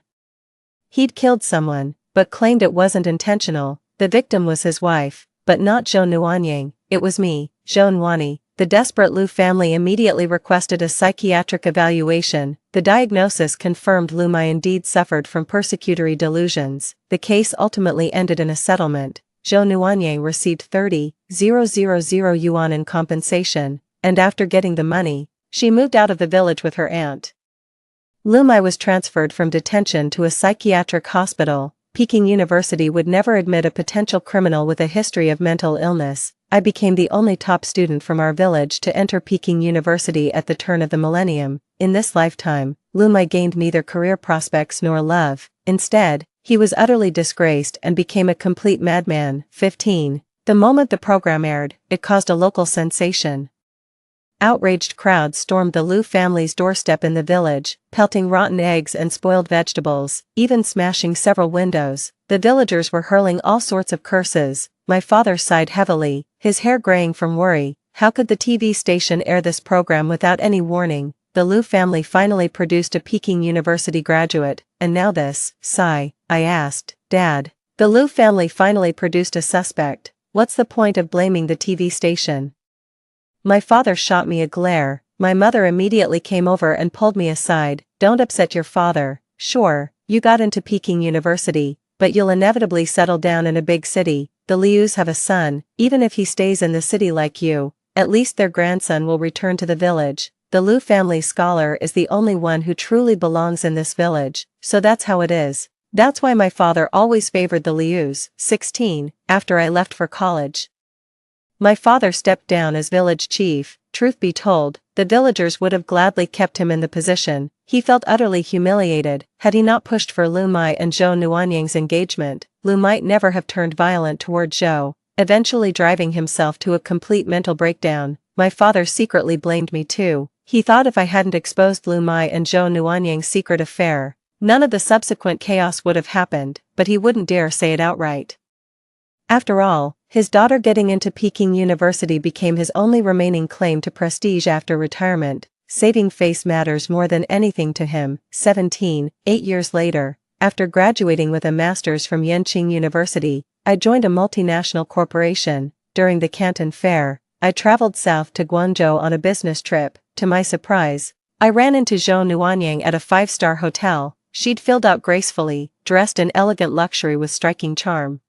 he'd killed someone, but claimed it wasn't intentional. The victim was his wife, but not Zhou Nuanying. "It was me, Zhou Nuani." The desperate Lu family immediately requested a psychiatric evaluation. The diagnosis confirmed Lu Mai indeed suffered from persecutory delusions. The case ultimately ended in a settlement. Zhou Nuanying received 30,000 yuan in compensation, and after getting the money, she moved out of the village with her aunt. Lu Mai was transferred from detention to a psychiatric hospital. Peking University would never admit a potential criminal with a history of mental illness. I became the only top student from our village to enter Peking University at the turn of the millennium. In this lifetime, Lu Mai gained neither career prospects nor love. Instead, he was utterly disgraced and became a complete madman. 15. The moment the program aired, it caused a local sensation. Outraged crowds stormed the Lu family's doorstep in the village, pelting rotten eggs and spoiled vegetables, even smashing several windows. The villagers were hurling all sorts of curses. My father sighed heavily, his hair graying from worry. How could the TV station air this program without any warning? The Liu family finally produced a Peking University graduate, and now this, sigh, I asked. Dad. The Liu family finally produced a suspect. What's the point of blaming the TV station? My father shot me a glare. My mother immediately came over and pulled me aside. Don't upset your father. Sure, you got into Peking University, but you'll inevitably settle down in a big city. The Lius have a son, even if he stays in the city like you, at least their grandson will return to the village. The Liu family scholar is the only one who truly belongs in this village, so that's how it is. That's why my father always favored the Lius. 16, after I left for college. My father stepped down as village chief. Truth be told, the villagers would have gladly kept him in the position. He felt utterly humiliated. Had he not pushed for Lu Mai and Zhou Nuanyang's engagement, Lu might never have turned violent toward Zhou, eventually driving himself to a complete mental breakdown. My father secretly blamed me too. He thought if I hadn't exposed Lu Mai and Zhou Nuanyang's secret affair, none of the subsequent chaos would have happened, but he wouldn't dare say it outright. After all, his daughter getting into Peking University became his only remaining claim to prestige after retirement. Saving face matters more than anything to him. 17, 8 years later, after graduating with a master's from Yenqing University, I joined a multinational corporation. During the Canton Fair, I traveled south to Guangzhou on a business trip. To my surprise, I ran into Zhou Nuanyang at a 5-star hotel. She'd filled out gracefully, dressed in elegant luxury with striking charm.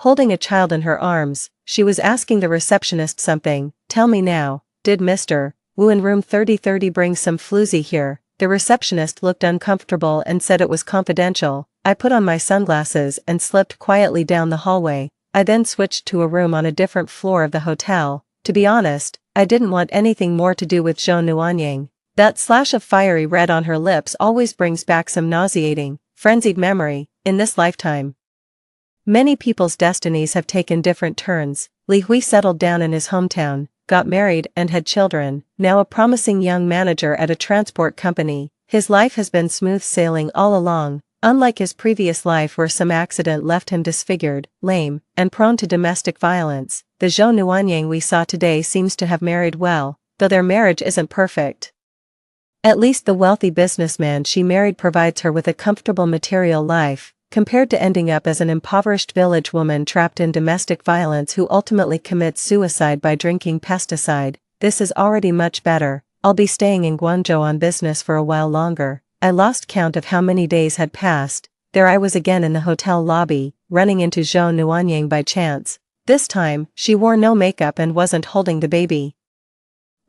Holding a child in her arms, she was asking the receptionist something. Tell me now, did Mr. Wu in room 3030 bring some floozy here? The receptionist looked uncomfortable and said it was confidential. I put on my sunglasses and slipped quietly down the hallway. I then switched to a room on a different floor of the hotel. To be honest, I didn't want anything more to do with Zhou Nuanyang. That slash of fiery red on her lips always brings back some nauseating, frenzied memory, in this lifetime. Many people's destinies have taken different turns. Li Hui settled down in his hometown, got married and had children, now a promising young manager at a transport company. His life has been smooth sailing all along, unlike his previous life where some accident left him disfigured, lame, and prone to domestic violence. The Zhou Nuanyang we saw today seems to have married well, though their marriage isn't perfect. At least the wealthy businessman she married provides her with a comfortable material life, compared to ending up as an impoverished village woman trapped in domestic violence who ultimately commits suicide by drinking pesticide. This is already much better. I'll be staying in Guangzhou on business for a while longer. I lost count of how many days had passed. There I was again in the hotel lobby, running into Zhou Nuanyang by chance. This time, she wore no makeup and wasn't holding the baby.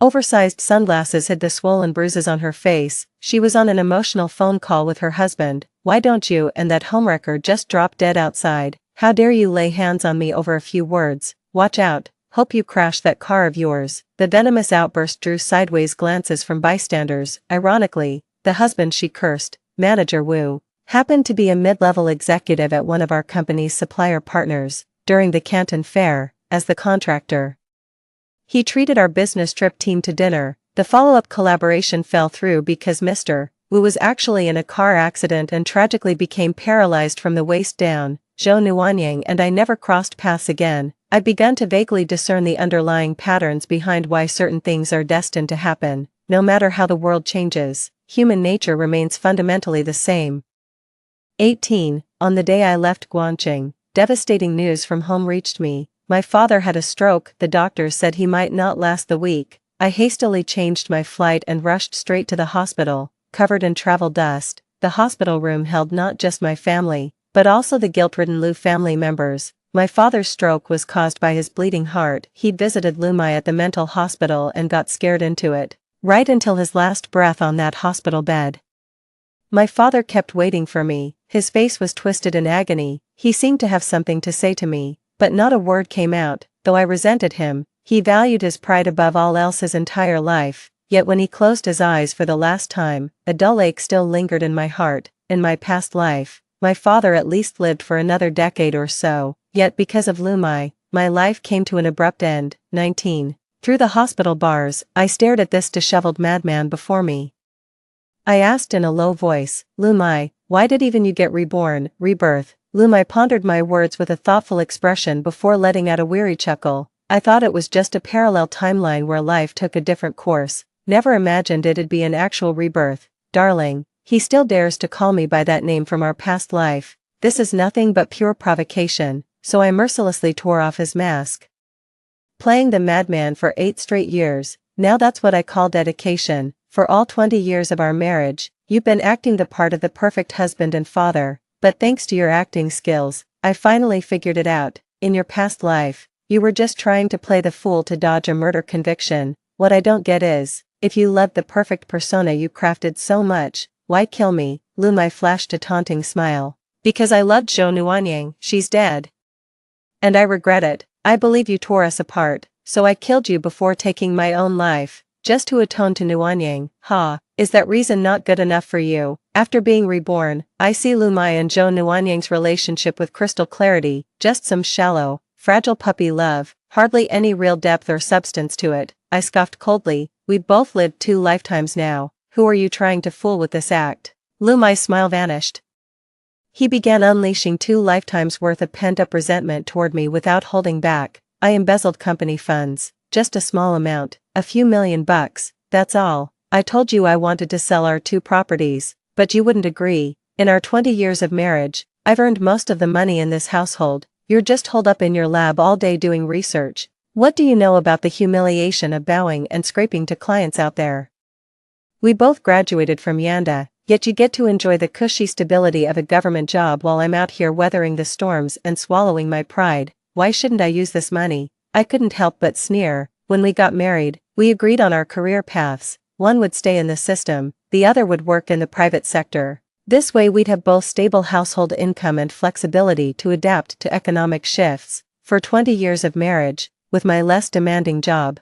Oversized sunglasses hid the swollen bruises on her face. She was on an emotional phone call with her husband. Why don't you and that homewrecker just drop dead outside? How dare you lay hands on me over a few words? Watch out, hope you crash that car of yours. The venomous outburst drew sideways glances from bystanders. Ironically, the husband she cursed, Manager Wu, happened to be a mid-level executive at one of our company's supplier partners. During the Canton Fair, as the contractor, he treated our business trip team to dinner. The follow-up collaboration fell through because Mr. Wu was actually in a car accident and tragically became paralyzed from the waist down. Zhou Nuanyang and I never crossed paths again. I'd begun to vaguely discern the underlying patterns behind why certain things are destined to happen. No matter how the world changes, human nature remains fundamentally the same. 18. On the day I left Guangzhou, devastating news from home reached me. My father had a stroke. The doctors said he might not last the week. I hastily changed my flight and rushed straight to the hospital, covered in travel dust. The hospital room held not just my family, but also the guilt-ridden Liu family members. My father's stroke was caused by his bleeding heart. He'd visited Lu Mai at the mental hospital and got scared into it, right until his last breath on that hospital bed. My father kept waiting for me. His face was twisted in agony. He seemed to have something to say to me, but not a word came out. Though I resented him, he valued his pride above all else his entire life. Yet when he closed his eyes for the last time, a dull ache still lingered in my heart. In my past life, my father at least lived for another decade or so, yet because of Lu Mai, my life came to an abrupt end. 19. Through the hospital bars, I stared at this disheveled madman before me. I asked in a low voice, Lu Mai, why did even you get reborn, rebirth? Lu Mai pondered my words with a thoughtful expression before letting out a weary chuckle. I thought it was just a parallel timeline where life took a different course, never imagined it'd be an actual rebirth. Darling, he still dares to call me by that name from our past life. This is nothing but pure provocation, so I mercilessly tore off his mask. Playing the madman for 8 straight years, now that's what I call dedication. For all 20 years of our marriage, you've been acting the part of the perfect husband and father, but thanks to your acting skills, I finally figured it out. In your past life, you were just trying to play the fool to dodge a murder conviction. What I don't get is, if you loved the perfect persona you crafted so much, why kill me? Lumai flashed a taunting smile. Because I loved Zhou Nuanyang, she's dead. And I regret it. I believe you tore us apart, so I killed you before taking my own life, just to atone to Nuanyang. Ha, is that reason not good enough for you? After being reborn, I see Lumai and Zhou Nuanyang's relationship with crystal clarity, just some shallow, fragile puppy love, hardly any real depth or substance to it. I scoffed coldly. We've both lived 2 lifetimes now. Who are you trying to fool with this act? Lumai's smile vanished. He began unleashing 2 lifetimes worth of pent-up resentment toward me without holding back. I embezzled company funds, just a small amount, a few $1,000,000, that's all. I told you I wanted to sell our 2 properties, but you wouldn't agree. In our 20 years of marriage, I've earned most of the money in this household. You're just holed up in your lab all day doing research. What do you know about the humiliation of bowing and scraping to clients out there? We both graduated from Yanda, yet you get to enjoy the cushy stability of a government job while I'm out here weathering the storms and swallowing my pride. Why shouldn't I use this money? I couldn't help but sneer. When we got married, we agreed on our career paths. One would stay in the system, the other would work in the private sector. This way we'd have both stable household income and flexibility to adapt to economic shifts. For 20 years of marriage, with my less demanding job,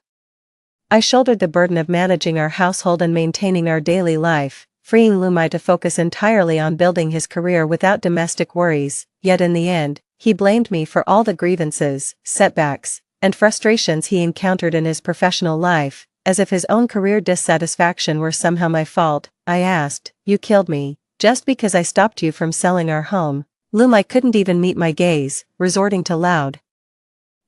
I shouldered the burden of managing our household and maintaining our daily life, freeing Lumai to focus entirely on building his career without domestic worries. Yet in the end, he blamed me for all the grievances, setbacks, and frustrations he encountered in his professional life, as if his own career dissatisfaction were somehow my fault. I asked, you killed me, just because I stopped you from selling our home. Lumai couldn't even meet my gaze, resorting to loud,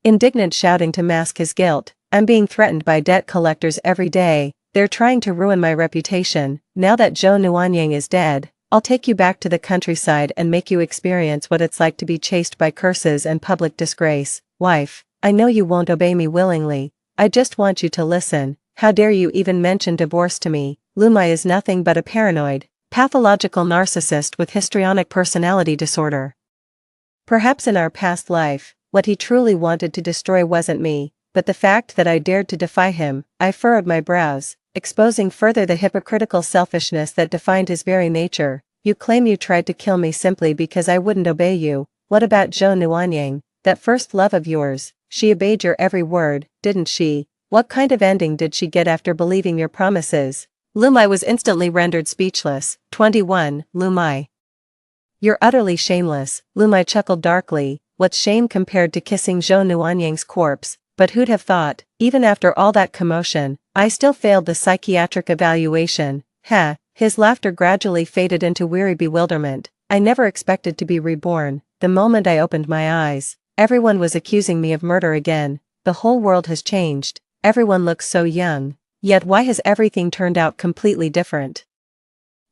indignant shouting to mask his guilt. I'm being threatened by debt collectors every day. They're trying to ruin my reputation. Now that Zhou Nuanyang is dead, I'll take you back to the countryside and make you experience what it's like to be chased by curses and public disgrace. Wife, I know you won't obey me willingly. I just want you to listen. How dare you even mention divorce to me? Lumai is nothing but a paranoid, pathological narcissist with histrionic personality disorder. Perhaps in our past life, what he truly wanted to destroy wasn't me, but the fact that I dared to defy him. I furrowed my brows, exposing further the hypocritical selfishness that defined his very nature. You claim you tried to kill me simply because I wouldn't obey you. What about Zhou Nuanyang, that first love of yours? She obeyed your every word, didn't she? What kind of ending did she get after believing your promises? Lumai was instantly rendered speechless. 21. Lumai. You're utterly shameless. Lumai chuckled darkly. What's shame compared to kissing Zhou Nuanyang's corpse? But who'd have thought, even after all that commotion, I still failed the psychiatric evaluation. His laughter gradually faded into weary bewilderment. I never expected to be reborn. The moment I opened my eyes, everyone was accusing me of murder again. The whole world has changed. Everyone looks so young. Yet why has everything turned out completely different?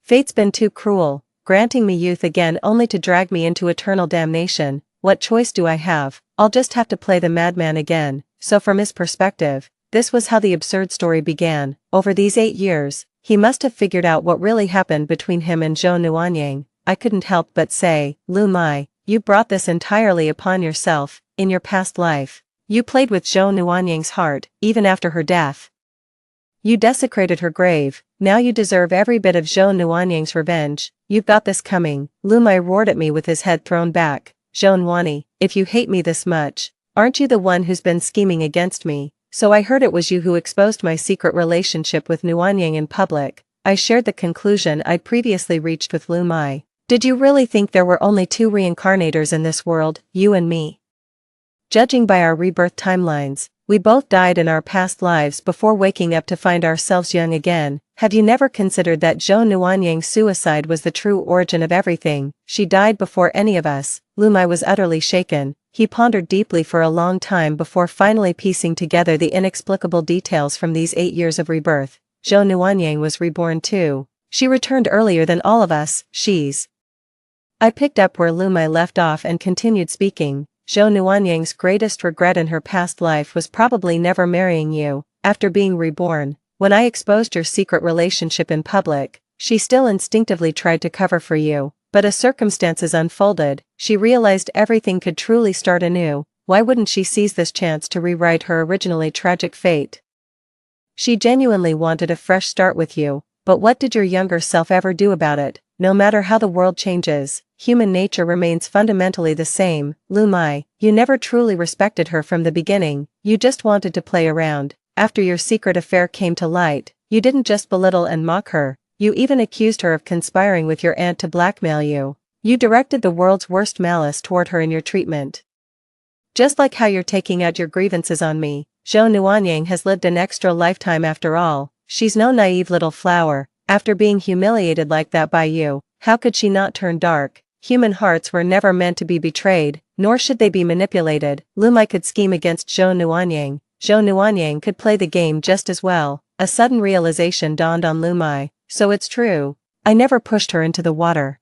Fate's been too cruel, granting me youth again only to drag me into eternal damnation. What choice do I have? I'll just have to play the madman again. So from his perspective, this was how the absurd story began. Over these 8 years, he must have figured out what really happened between him and Zhou Nuanyang. I couldn't help but say, Lumai, you brought this entirely upon yourself. In your past life, you played with Zhou Nuanyang's heart, even after her death. You desecrated her grave. Now you deserve every bit of Zhou Nuanyang's revenge. You've got this coming. Lumai roared at me with his head thrown back. Zhou Nuanyang, if you hate me this much, aren't you the one who's been scheming against me? So I heard it was you who exposed my secret relationship with Nuanyang in public. I shared the conclusion I'd previously reached with Lumai. Did you really think there were only 2 reincarnators in this world, you and me? Judging by our rebirth timelines, we both died in our past lives before waking up to find ourselves young again. Have you never considered that Zhou Nuanyang's suicide was the true origin of everything? She died before any of us. Lumai was utterly shaken. He pondered deeply for a long time before finally piecing together the inexplicable details from these 8 years of rebirth. Zhou Nuanyang was reborn too. She returned earlier than all of us, I picked up where Lu Mai left off and continued speaking. Zhou Nuanyang's greatest regret in her past life was probably never marrying you. After being reborn, when I exposed your secret relationship in public, she still instinctively tried to cover for you, but as circumstances unfolded, she realized everything could truly start anew. Why wouldn't she seize this chance to rewrite her originally tragic fate? She genuinely wanted a fresh start with you, but what did your younger self ever do about it? No matter how the world changes, human nature remains fundamentally the same. Lu Mai, you never truly respected her from the beginning, you just wanted to play around. After your secret affair came to light, you didn't just belittle and mock her, you even accused her of conspiring with your aunt to blackmail you. You directed the world's worst malice toward her in your treatment. Just like how you're taking out your grievances on me, Zhou Nuanyang has lived an extra lifetime after all. She's no naive little flower. After being humiliated like that by you, how could she not turn dark? Human hearts were never meant to be betrayed, nor should they be manipulated. Lu Mai could scheme against Zhou Nuanyang. Zhou Nuanyang could play the game just as well. A sudden realization dawned on Lu Mai. So it's true. I never pushed her into the water.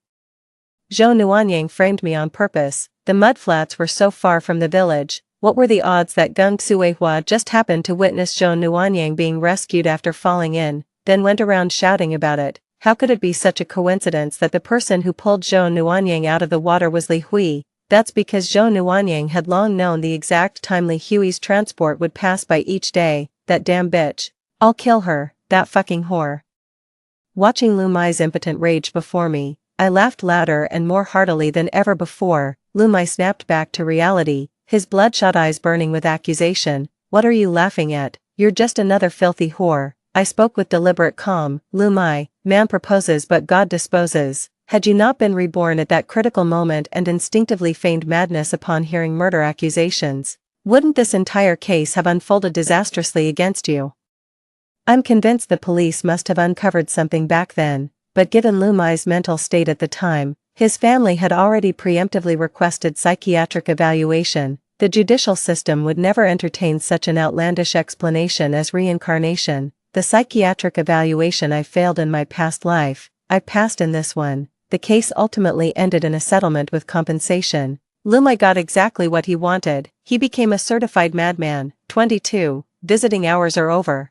Zhou Nuanyang framed me on purpose. The mudflats were so far from the village. What were the odds that Gung Xuehua just happened to witness Zhou Nuanyang being rescued after falling in, then went around shouting about it? How could it be such a coincidence that the person who pulled Zhou Nuanyang out of the water was Li Hui? That's because Zhou Nuanyang had long known the exact time Li Hui's transport would pass by each day. That damn bitch. I'll kill her, that fucking whore. Watching Lu Mai's impotent rage before me, I laughed louder and more heartily than ever before. Lu Mai snapped back to reality, his bloodshot eyes burning with accusation. What are you laughing at? You're just another filthy whore. I spoke with deliberate calm. Lu Mai, man proposes but God disposes. Had you not been reborn at that critical moment and instinctively feigned madness upon hearing murder accusations, wouldn't this entire case have unfolded disastrously against you? I'm convinced the police must have uncovered something back then, but given Lu Mai's mental state at the time, his family had already preemptively requested psychiatric evaluation. The judicial system would never entertain such an outlandish explanation as reincarnation. The psychiatric evaluation I failed in my past life, I passed in this one. The case ultimately ended in a settlement with compensation. Lu Mai got exactly what he wanted. He became a certified madman. 22. Visiting hours are over.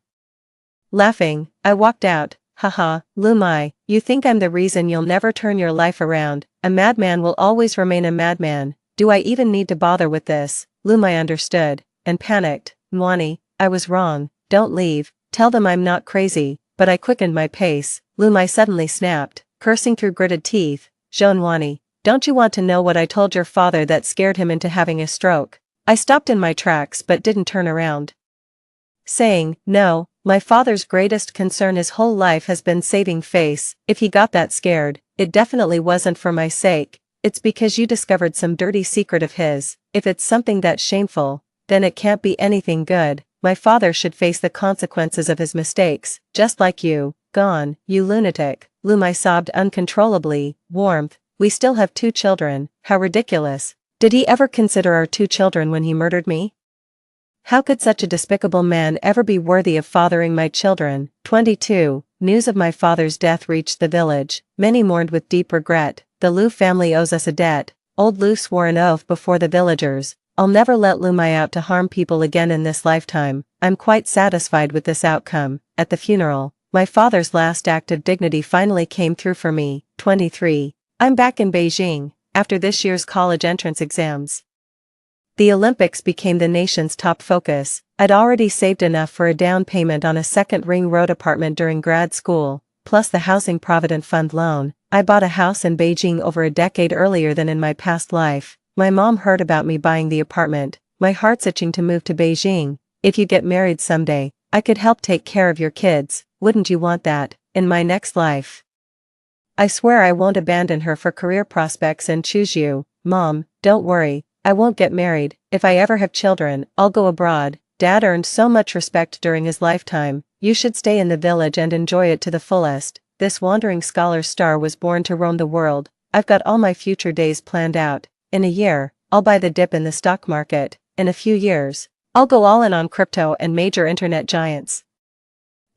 Laughing, I walked out. Haha, Lu Mai, you think I'm the reason you'll never turn your life around? A madman will always remain a madman. Do I even need to bother with this? Lu Mai understood, and panicked. Nwani, I was wrong. Don't leave. Tell them I'm not crazy. But I quickened my pace. Lu Mai suddenly snapped, cursing through gritted teeth. Zhou Nwani, don't you want to know what I told your father that scared him into having a stroke? I stopped in my tracks but didn't turn around. Saying, no, my father's greatest concern his whole life has been saving face. If he got that scared, it definitely wasn't for my sake. It's because you discovered some dirty secret of his. If it's something that's shameful, then it can't be anything good. My father should face the consequences of his mistakes, just like you. Gone, you lunatic. Lu Mai sobbed uncontrollably. Warmth. We still have 2 children. How ridiculous. Did he ever consider our 2 children when he murdered me? How could such a despicable man ever be worthy of fathering my children? 22. News of my father's death reached the village. Many mourned with deep regret. The Lu family owes us a debt. Old Lu swore an oath before the villagers. I'll never let Lu Mai out to harm people again in this lifetime. I'm quite satisfied with this outcome. At the funeral, my father's last act of dignity finally came through for me. 23. I'm back in Beijing, after this year's college entrance exams. The Olympics became the nation's top focus. I'd already saved enough for a down payment on a second ring road apartment during grad school, plus the Housing Provident Fund loan. I bought a house in Beijing over a decade earlier than in my past life. My mom heard about me buying the apartment. My heart's itching to move to Beijing. If you get married someday, I could help take care of your kids. Wouldn't you want that, in my next life? I swear I won't abandon her for career prospects and choose you. Mom, don't worry, I won't get married. If I ever have children, I'll go abroad. Dad earned so much respect during his lifetime. You should stay in the village and enjoy it to the fullest. This wandering scholar's star was born to roam the world. I've got all my future days planned out. In a year, I'll buy the dip in the stock market. In a few years, I'll go all in on crypto and major internet giants.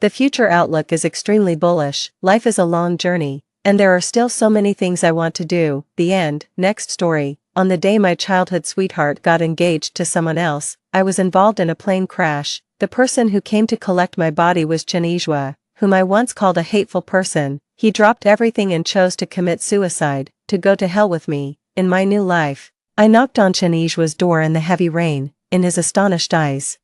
The future outlook is extremely bullish. Life is a long journey, and there are still so many things I want to do. The end. Next story. On the day my childhood sweetheart got engaged to someone else, I was involved in a plane crash. The person who came to collect my body was Chinishwa, whom I once called a hateful person. He dropped everything and chose to commit suicide, to go to hell with me, in my new life. I knocked on Chinishwa's door in the heavy rain, in his astonished eyes.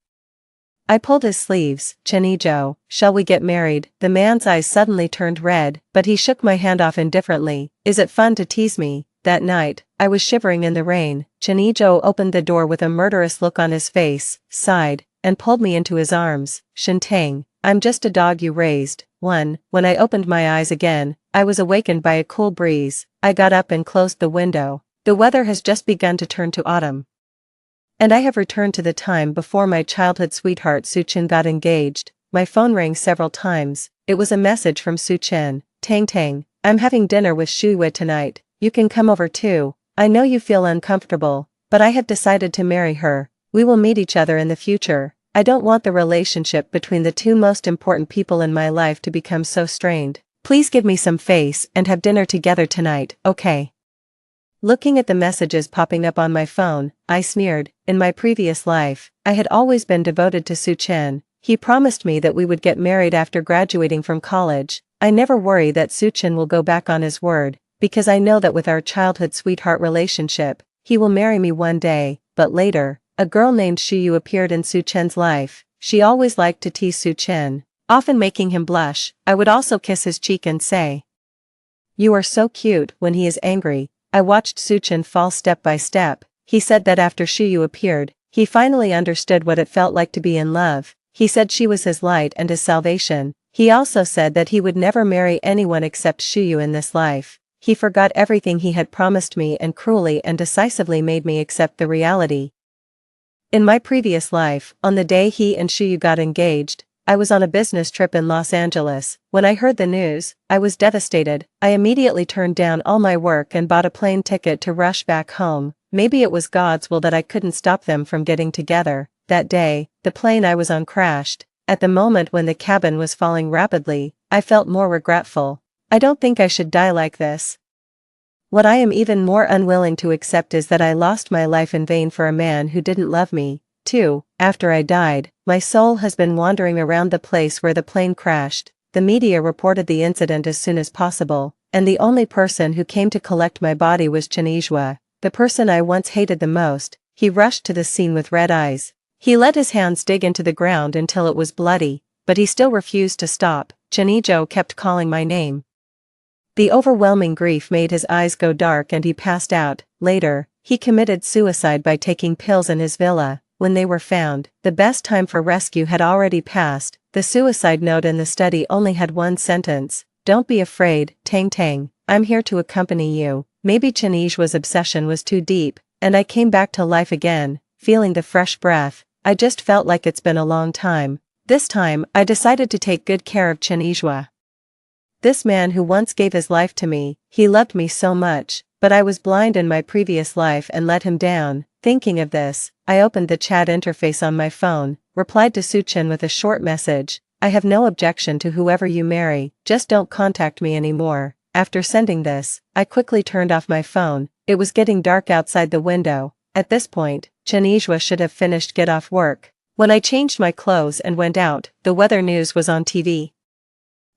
I pulled his sleeves. Chinijo, shall we get married? The man's eyes suddenly turned red, but he shook my hand off indifferently. Is it fun to tease me? That night, I was shivering in the rain. Chinijo opened the door with a murderous look on his face, sighed, and pulled me into his arms. Shintang, I'm just a dog you raised. When I opened my eyes again, I was awakened by a cool breeze. I got up and closed the window. The weather has just begun to turn to autumn. And I have returned to the time before my childhood sweetheart Suchin got engaged. My phone rang several times. It was a message from Suchin. Tang Tang, I'm having dinner with Shuiwa tonight. You can come over too. I know you feel uncomfortable, but I have decided to marry her. We will meet each other in the future. I don't want the relationship between the two most important people in my life to become so strained. Please give me some face and have dinner together tonight, okay? Looking at the messages popping up on my phone, I sneered. In my previous life, I had always been devoted to Suchin. He promised me that we would get married after graduating from college. I never worry that Suchin will go back on his word, because I know that with our childhood sweetheart relationship, he will marry me one day. But later, a girl named Shuyu appeared in Suchin's life. She always liked to tease Suchin, often making him blush. I would also kiss his cheek and say, "You are so cute." When he is angry, I watched Suchin fall step by step. He said that after Shuyu appeared, he finally understood what it felt like to be in love. He said she was his light and his salvation. He also said that he would never marry anyone except Shuyu in this life. He forgot everything he had promised me and cruelly and decisively made me accept the reality. In my previous life, on the day he and Shuyu got engaged, I was on a business trip in Los Angeles. When I heard the news, I was devastated. I immediately turned down all my work and bought a plane ticket to rush back home. Maybe it was God's will that I couldn't stop them from getting together. That day, the plane I was on crashed. At the moment when the cabin was falling rapidly, I felt more regretful. I don't think I should die like this. What I am even more unwilling to accept is that I lost my life in vain for a man who didn't love me. Too, after I died, my soul has been wandering around the place where the plane crashed. The media reported the incident as soon as possible, and the only person who came to collect my body was Chinishwa, the person I once hated the most. He rushed to the scene with red eyes. He let his hands dig into the ground until it was bloody, but he still refused to stop. Chinijo kept calling my name. The overwhelming grief made his eyes go dark and he passed out. Later, he committed suicide by taking pills in his villa. When they were found, the best time for rescue had already passed. The suicide note in the study only had one sentence: "Don't be afraid, Tang Tang, I'm here to accompany you." Maybe Chinishwa's obsession was too deep, and I came back to life again, feeling the fresh breath. I just felt like it's been a long time. This time, I decided to take good care of Chinishwa. This man who once gave his life to me, he loved me so much, but I was blind in my previous life and let him down. Thinking of this, I opened the chat interface on my phone, replied to Suchin with a short message: "I have no objection to whoever you marry, just don't contact me anymore." After sending this, I quickly turned off my phone. It was getting dark outside the window. At this point, Chinishwa should have finished get off work. When I changed my clothes and went out, the weather news was on TV.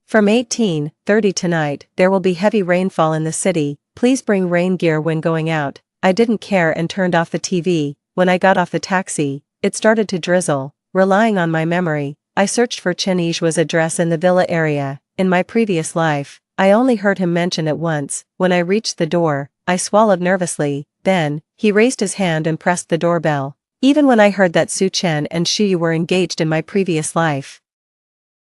From 18:30 tonight, there will be heavy rainfall in the city. Please bring rain gear when going out. I didn't care and turned off the TV. When I got off the taxi, it started to drizzle. Relying on my memory, I searched for Chinishwa's address in the villa area. In my previous life, I only heard him mention it once. When I reached the door, I swallowed nervously. Then, he raised his hand and pressed the doorbell. Even when I heard that Suchin and Shuyu were engaged in my previous life,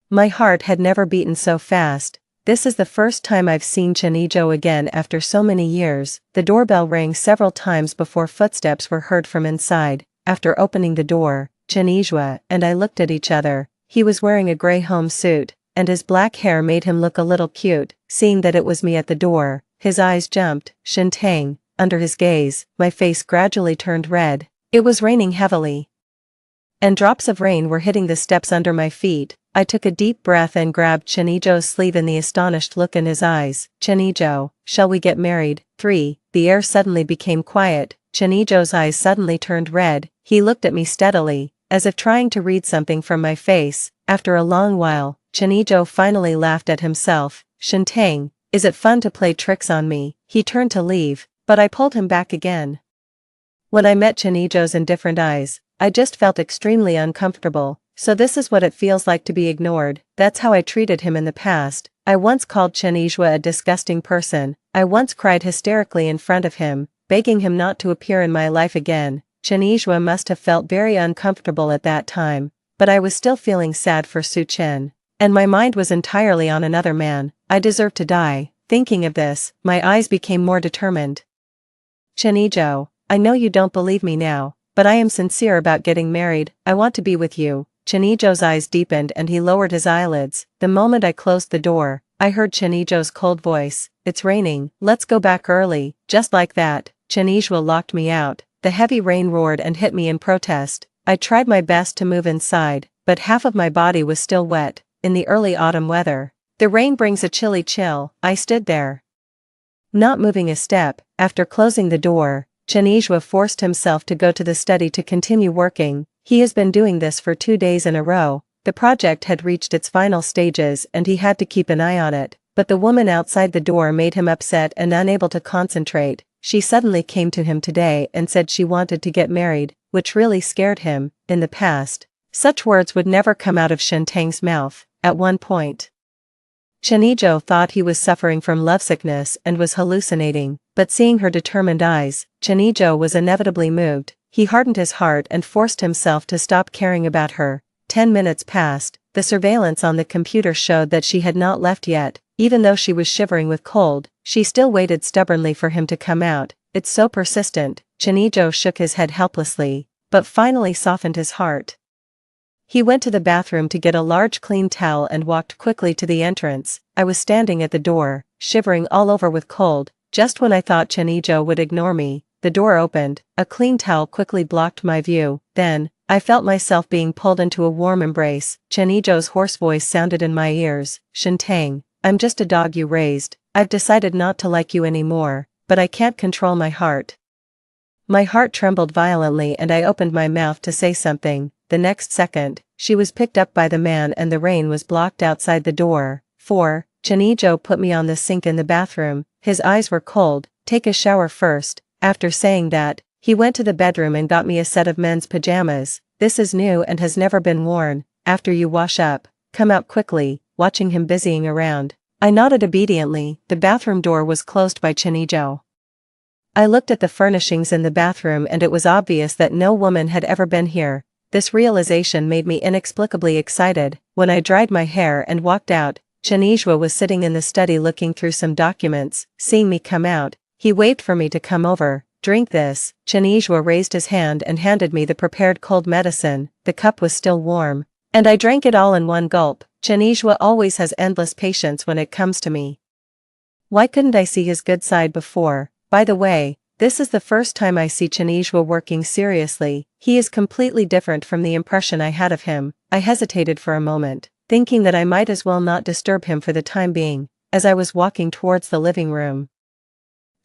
my heart had never beaten so fast. This is the first time I've seen Chinijo again after so many years. The doorbell rang several times before footsteps were heard from inside. After opening the door, Chinishwa and I looked at each other. He was wearing a gray home suit, and his black hair made him look a little cute. Seeing that it was me at the door, his eyes jumped. "Shintang, under his gaze, my face gradually turned red. It was raining heavily, and drops of rain were hitting the steps under my feet. I took a deep breath and grabbed Chinijo's sleeve in the astonished look in his eyes. Chinijo, shall we get married? 3. The air suddenly became quiet. Chinijo's eyes suddenly turned red. He looked at me steadily, as if trying to read something from my face. After a long while, Chinijo finally laughed at himself. Shintang, is it fun to play tricks on me? He turned to leave, but I pulled him back again. When I met Chinijo's indifferent eyes, I just felt extremely uncomfortable. So this is what it feels like to be ignored. That's how I treated him in the past. I once called Chenizhua a disgusting person. I once cried hysterically in front of him, begging him not to appear in my life again. Chenizhua must have felt very uncomfortable at that time, but I was still feeling sad for Su Chen. And my mind was entirely on another man. I deserved to die. Thinking of this, my eyes became more determined. Chenijo, I know you don't believe me now, but I am sincere about getting married. I want to be with you. Chenijo's eyes deepened and he lowered his eyelids. The moment I closed the door, I heard Chenijo's cold voice. It's raining, let's go back early. Just like that, Chenizhua locked me out. The heavy rain roared and hit me in protest. I tried my best to move inside, but half of my body was still wet. In the early autumn weather, the rain brings a chilly chill. I stood there, not moving a step. After closing the door, Chenizhua forced himself to go to the study to continue working. He has been doing this for 2 days in a row. The project had reached its final stages and he had to keep an eye on it, but the woman outside the door made him upset and unable to concentrate. She suddenly came to him today and said she wanted to get married, which really scared him. In the past, such words would never come out of Shintang's mouth. At one point, Chenijo thought he was suffering from lovesickness and was hallucinating, but seeing her determined eyes, Chenijo was inevitably moved. He hardened his heart and forced himself to stop caring about her. 10 minutes passed. The surveillance on the computer showed that she had not left yet. Even though she was shivering with cold, she still waited stubbornly for him to come out. It's so persistent. Chenijo shook his head helplessly, but finally softened his heart. He went to the bathroom to get a large clean towel and walked quickly to the entrance. I was standing at the door, shivering all over with cold. Just when I thought Chenijo would ignore me, the door opened. A clean towel quickly blocked my view. Then, I felt myself being pulled into a warm embrace. Chenijo's hoarse voice sounded in my ears. Shintang, I'm just a dog you raised. I've decided not to like you anymore, but I can't control my heart. My heart trembled violently and I opened my mouth to say something. The next second, she was picked up by the man and the rain was blocked outside the door. 4. Chenijo put me on the sink in the bathroom. His eyes were cold. Take a shower first. After saying that, he went to the bedroom and got me a set of men's pajamas. This is new and has never been worn. After you wash up, come out quickly. Watching him busying around, I nodded obediently. The bathroom door was closed by Chenijo. I looked at the furnishings in the bathroom and it was obvious that no woman had ever been here. This realization made me inexplicably excited. When I dried my hair and walked out, Chenijo was sitting in the study looking through some documents. Seeing me come out, he waved for me to come over. Drink this. Chenijo raised his hand and handed me the prepared cold medicine. The cup was still warm, and I drank it all in one gulp. Chenijo always has endless patience when it comes to me. Why couldn't I see his good side before? By the way, this is the first time I see Chenijo working seriously. He is completely different from the impression I had of him. I hesitated for a moment, thinking that I might as well not disturb him for the time being, as I was walking towards the living room.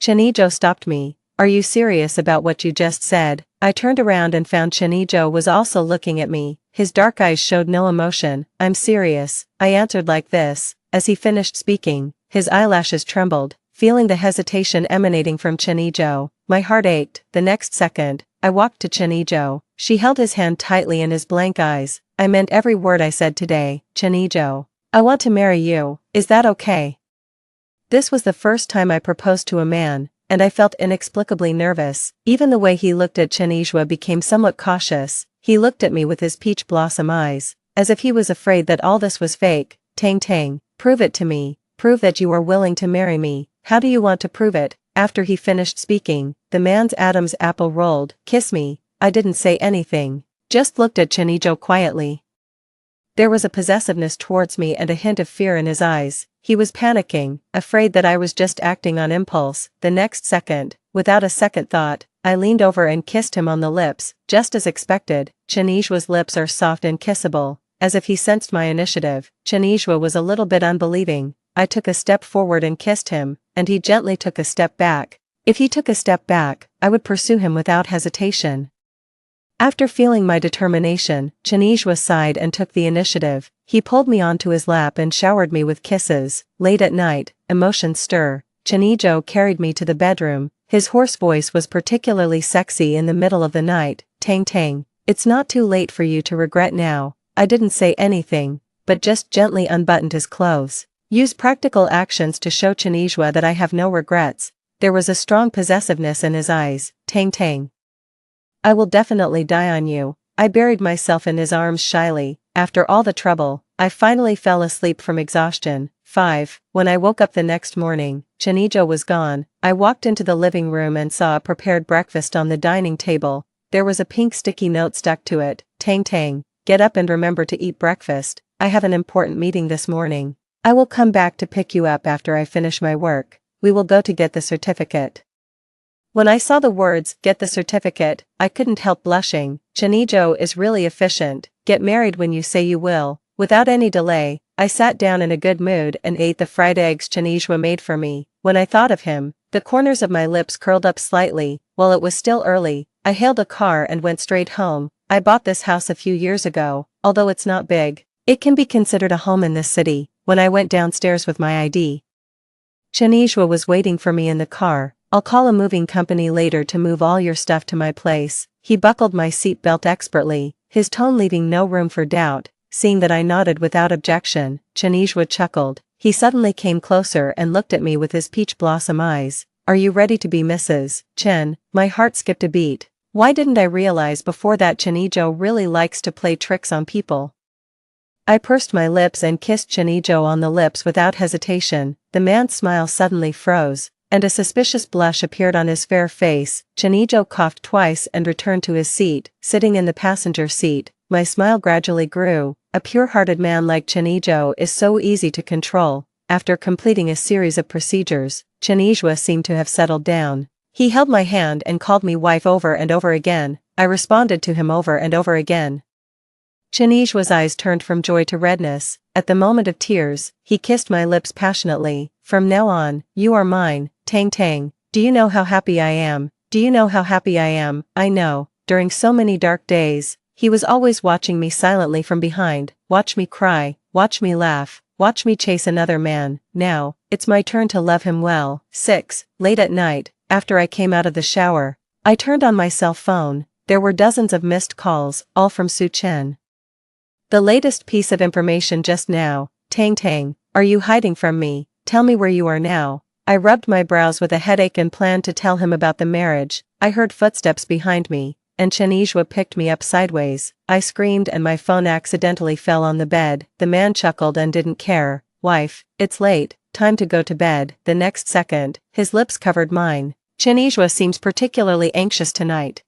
Chenijo stopped me. Are you serious about what you just said? I turned around and found Chenijo was also looking at me. His dark eyes showed no emotion. I'm serious, I answered like this. As he finished speaking, his eyelashes trembled. Feeling the hesitation emanating from Chenijo, my heart ached. The next second, I walked to Chenijo. She held his hand tightly in his blank eyes. I meant every word I said today. Chenijo, I want to marry you. Is that okay? This was the first time I proposed to a man, and I felt inexplicably nervous. Even the way he looked at Chenijo became somewhat cautious. He looked at me with his peach blossom eyes, as if he was afraid that all this was fake. Tang Tang, prove it to me. Prove that you are willing to marry me. How do you want to prove it? After he finished speaking, the man's Adam's apple rolled. Kiss me. I didn't say anything, just looked at Chenijo quietly. There was a possessiveness towards me and a hint of fear in his eyes. He was panicking, afraid that I was just acting on impulse. The next second, Without a second thought, I leaned over and kissed him on the lips. Just as expected, Chinishwa's lips are soft and kissable. As if he sensed my initiative, Chinishwa was a little bit unbelieving. I took a step forward and kissed him, and he gently took a step back. If he took a step back, I would pursue him without hesitation. After feeling my determination, Chinishwa sighed and took the initiative. He pulled me onto his lap and showered me with kisses. Late at night, emotions stir. Chinishwa carried me to the bedroom. His hoarse voice was particularly sexy in the middle of the night. Tang tang. It's not too late for you to regret now. I didn't say anything, but just gently unbuttoned his clothes. Use practical actions to show Chinishwa that I have no regrets. There was a strong possessiveness in his eyes. Tang tang. I will definitely die on you. I buried myself in his arms shyly. After all the trouble, I finally fell asleep from exhaustion. 5. When I woke up the next morning, Chinishwa was gone. I walked into the living room and saw a prepared breakfast on the dining table. There was a pink sticky note stuck to it. Tang tang. Get up and remember to eat breakfast. I have an important meeting this morning. I will come back to pick you up after I finish my work. We will go to get the certificate. When I saw the words, get the certificate, I couldn't help blushing. Chinishwa is really efficient. Get married when you say you will. Without any delay, I sat down in a good mood and ate the fried eggs Chinishwa made for me. When I thought of him, the corners of my lips curled up slightly. While it was still early, I hailed a car and went straight home. I bought this house a few years ago. Although it's not big, it can be considered a home in this city. When I went downstairs with my ID, Chinishwa was waiting for me in the car. I'll call a moving company later to move all your stuff to my place. He buckled my seatbelt expertly, his tone leaving no room for doubt. Seeing that I nodded without objection, Chinishwa chuckled. He suddenly came closer and looked at me with his peach blossom eyes. Are you ready to be Mrs. Chen? My heart skipped a beat. Why didn't I realize before that Chinishwa really likes to play tricks on people? I pursed my lips and kissed Chinishwa on the lips without hesitation. The man's smile suddenly froze, and a suspicious blush appeared on his fair face. Chinishwa coughed twice and returned to his seat. Sitting in the passenger seat, my smile gradually grew. A pure-hearted man like Chinishwa is so easy to control. After completing a series of procedures, Chinishwa seemed to have settled down. He held my hand and called me wife over and over again. I responded to him over and over again. Chinishwa's eyes turned from joy to redness. At the moment of tears, he kissed my lips passionately. From now on, you are mine. Tang tang. Do you know how happy I am? Do you know how happy I am? I know. During so many dark days, he was always watching me silently from behind. Watch me cry, watch me laugh, watch me chase another man. Now, it's my turn to love him well. 6. Late at night, after I came out of the shower, I turned on my cell phone. There were dozens of missed calls, all from Su Chen. The latest piece of information just now. Tang tang, are you hiding from me? Tell me where you are now. I rubbed my brows with a headache and planned to tell him about the marriage. I heard footsteps behind me, and Chinishwa picked me up sideways. I screamed and my phone accidentally fell on the bed. The man chuckled and didn't care. Wife, it's late, time to go to bed. The next second, his lips covered mine. Chinishwa seems particularly anxious tonight.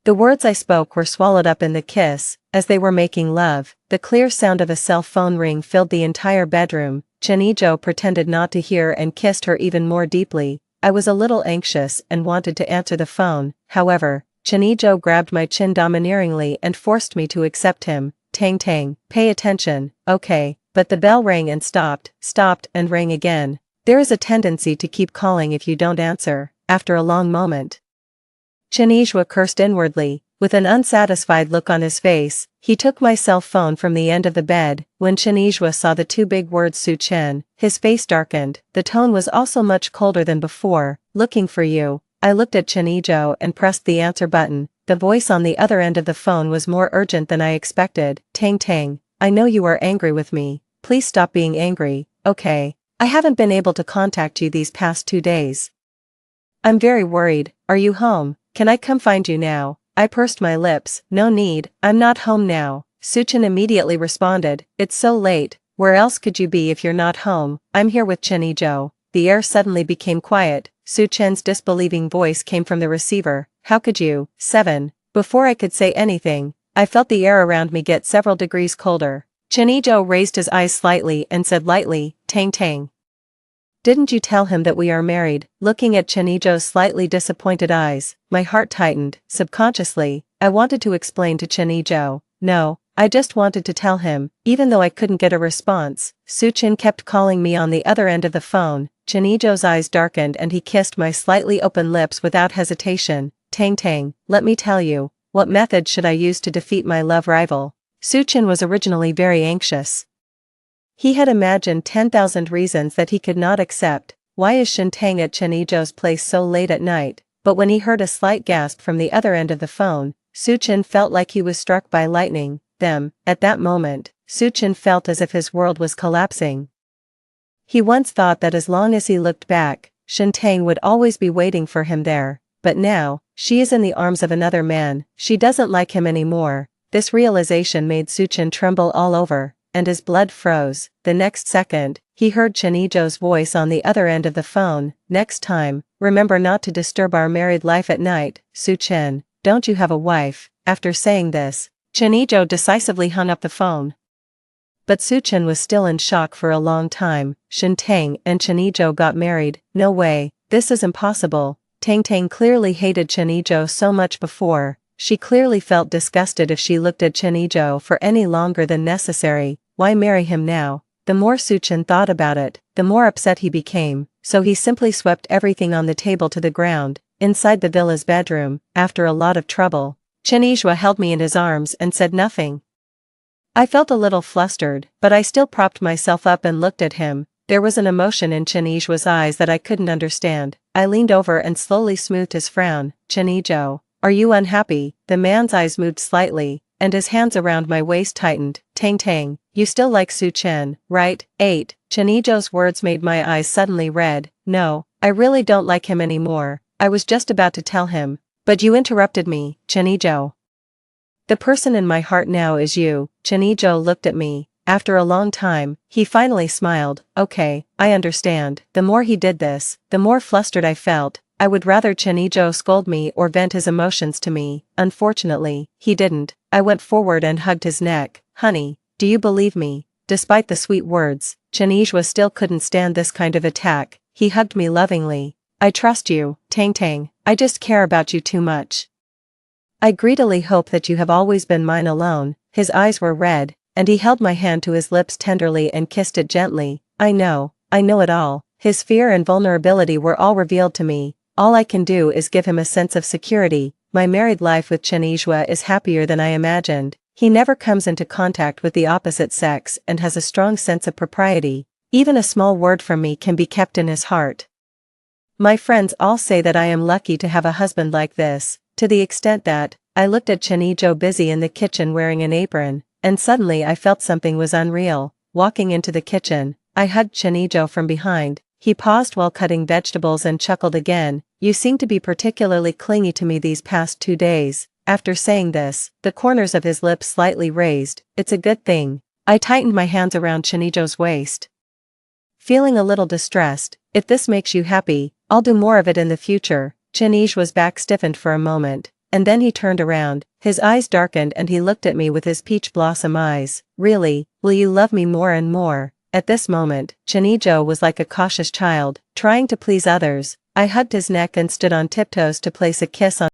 The words I spoke were swallowed up in the kiss. As they were making love, the clear sound of a cell phone ring filled the entire bedroom. Chinishwa pretended not to hear and kissed her even more deeply. I was a little anxious and wanted to answer the phone. However, Chinishwa grabbed my chin domineeringly and forced me to accept him. Tang tang, pay attention. Okay. But the bell rang and stopped and rang again. There is a tendency to keep calling if you don't answer. After a long moment, Chinishwa cursed inwardly. With an unsatisfied look on his face, he took my cell phone from the end of the bed. When Chinishwa saw the two big words Su Chen, his face darkened. The tone was also much colder than before. Looking for you. I looked at Chinishwa and pressed the answer button. The voice on the other end of the phone was more urgent than I expected. Tang tang, I know you are angry with me. Please stop being angry, okay? I haven't been able to contact you these past 2 days. I'm very worried. Are you home? Can I come find you now? I pursed my lips. No need, I'm not home now. Su Chen immediately responded, it's so late. Where else could you be if you're not home? I'm here with Chinishwa. The air suddenly became quiet. Su Chen's disbelieving voice came from the receiver. How could you? 7. Before I could say anything, I felt the air around me get several degrees colder. Chinishwa raised his eyes slightly and said lightly, Tang tang. Didn't you tell him that we are married? Looking at Chinijo's slightly disappointed eyes, my heart tightened. Subconsciously, I wanted to explain to Chinijo. No, I just wanted to tell him, even though I couldn't get a response. Suchin kept calling me on the other end of the phone. Chinijo's eyes darkened and he kissed my slightly open lips without hesitation. Tang Tang, let me tell you, what method should I use to defeat my love rival? Suchin was originally very anxious. He had imagined 10,000 reasons that he could not accept. Why is Shintang at Chinijo's place so late at night? But when he heard a slight gasp from the other end of the phone, Suchin felt like he was struck by lightning. At that moment, Suchin felt as if his world was collapsing. He once thought that as long as he looked back, Shintang would always be waiting for him there. But now, she is in the arms of another man. She doesn't like him anymore. This realization made Suchin tremble all over, and his blood froze. The next second, he heard Chinijo's voice on the other end of the phone. Next time, remember not to disturb our married life at night. Suchin, don't you have a wife? After saying this, Chinijo decisively hung up the phone. But Suchin was still in shock for a long time. Shintang and Chinijo got married? No way, this is impossible. Tang Tang clearly hated Chinijo so much before. She clearly felt disgusted if she looked at Chinijo for any longer than necessary. Why marry him now? The more Suchin thought about it, the more upset he became, so he simply swept everything on the table to the ground. Inside the villa's bedroom, after a lot of trouble, Chinijo held me in his arms and said nothing. I felt a little flustered, but I still propped myself up and looked at him. There was an emotion in Chinijo's eyes that I couldn't understand. I leaned over and slowly smoothed his frown. Chinijo, are you unhappy? The man's eyes moved slightly, and his hands around my waist tightened. Tang Tang, you still like Suchin, right? 8. Chinijo's words made my eyes suddenly red. No, I really don't like him anymore. I was just about to tell him, but you interrupted me. Chinijo. The person in my heart now is you. Chinijo looked at me. After a long time, he finally smiled. Okay, I understand. The more he did this, the more flustered I felt. I would rather Chinijo scold me or vent his emotions to me. Unfortunately, he didn't. I went forward and hugged his neck. Honey, do you believe me? Despite the sweet words, Chinijo still couldn't stand this kind of attack. He hugged me lovingly. I trust you, Tang Tang. I just care about you too much. I greedily hope that you have always been mine alone. His eyes were red, and he held my hand to his lips tenderly and kissed it gently. I know it all. His fear and vulnerability were all revealed to me. All I can do is give him a sense of security. My married life with Chinijo is happier than I imagined. He never comes into contact with the opposite sex and has a strong sense of propriety. Even a small word from me can be kept in his heart. My friends all say that I am lucky to have a husband like this, to the extent that, I looked at Chinijo busy in the kitchen wearing an apron, and suddenly I felt something was unreal. Walking into the kitchen, I hugged Chinijo from behind. He paused while cutting vegetables and chuckled again. You seem to be particularly clingy to me these past 2 days. After saying this, the corners of his lips slightly raised. It's a good thing. I tightened my hands around Chinijo's waist. Feeling a little distressed, if this makes you happy, I'll do more of it in the future. Chinijo's back stiffened for a moment, and then he turned around. His eyes darkened and he looked at me with his peach blossom eyes. Really, will you love me more and more? At this moment, Chinijo was like a cautious child, trying to please others. I hugged his neck and stood on tiptoes to place a kiss on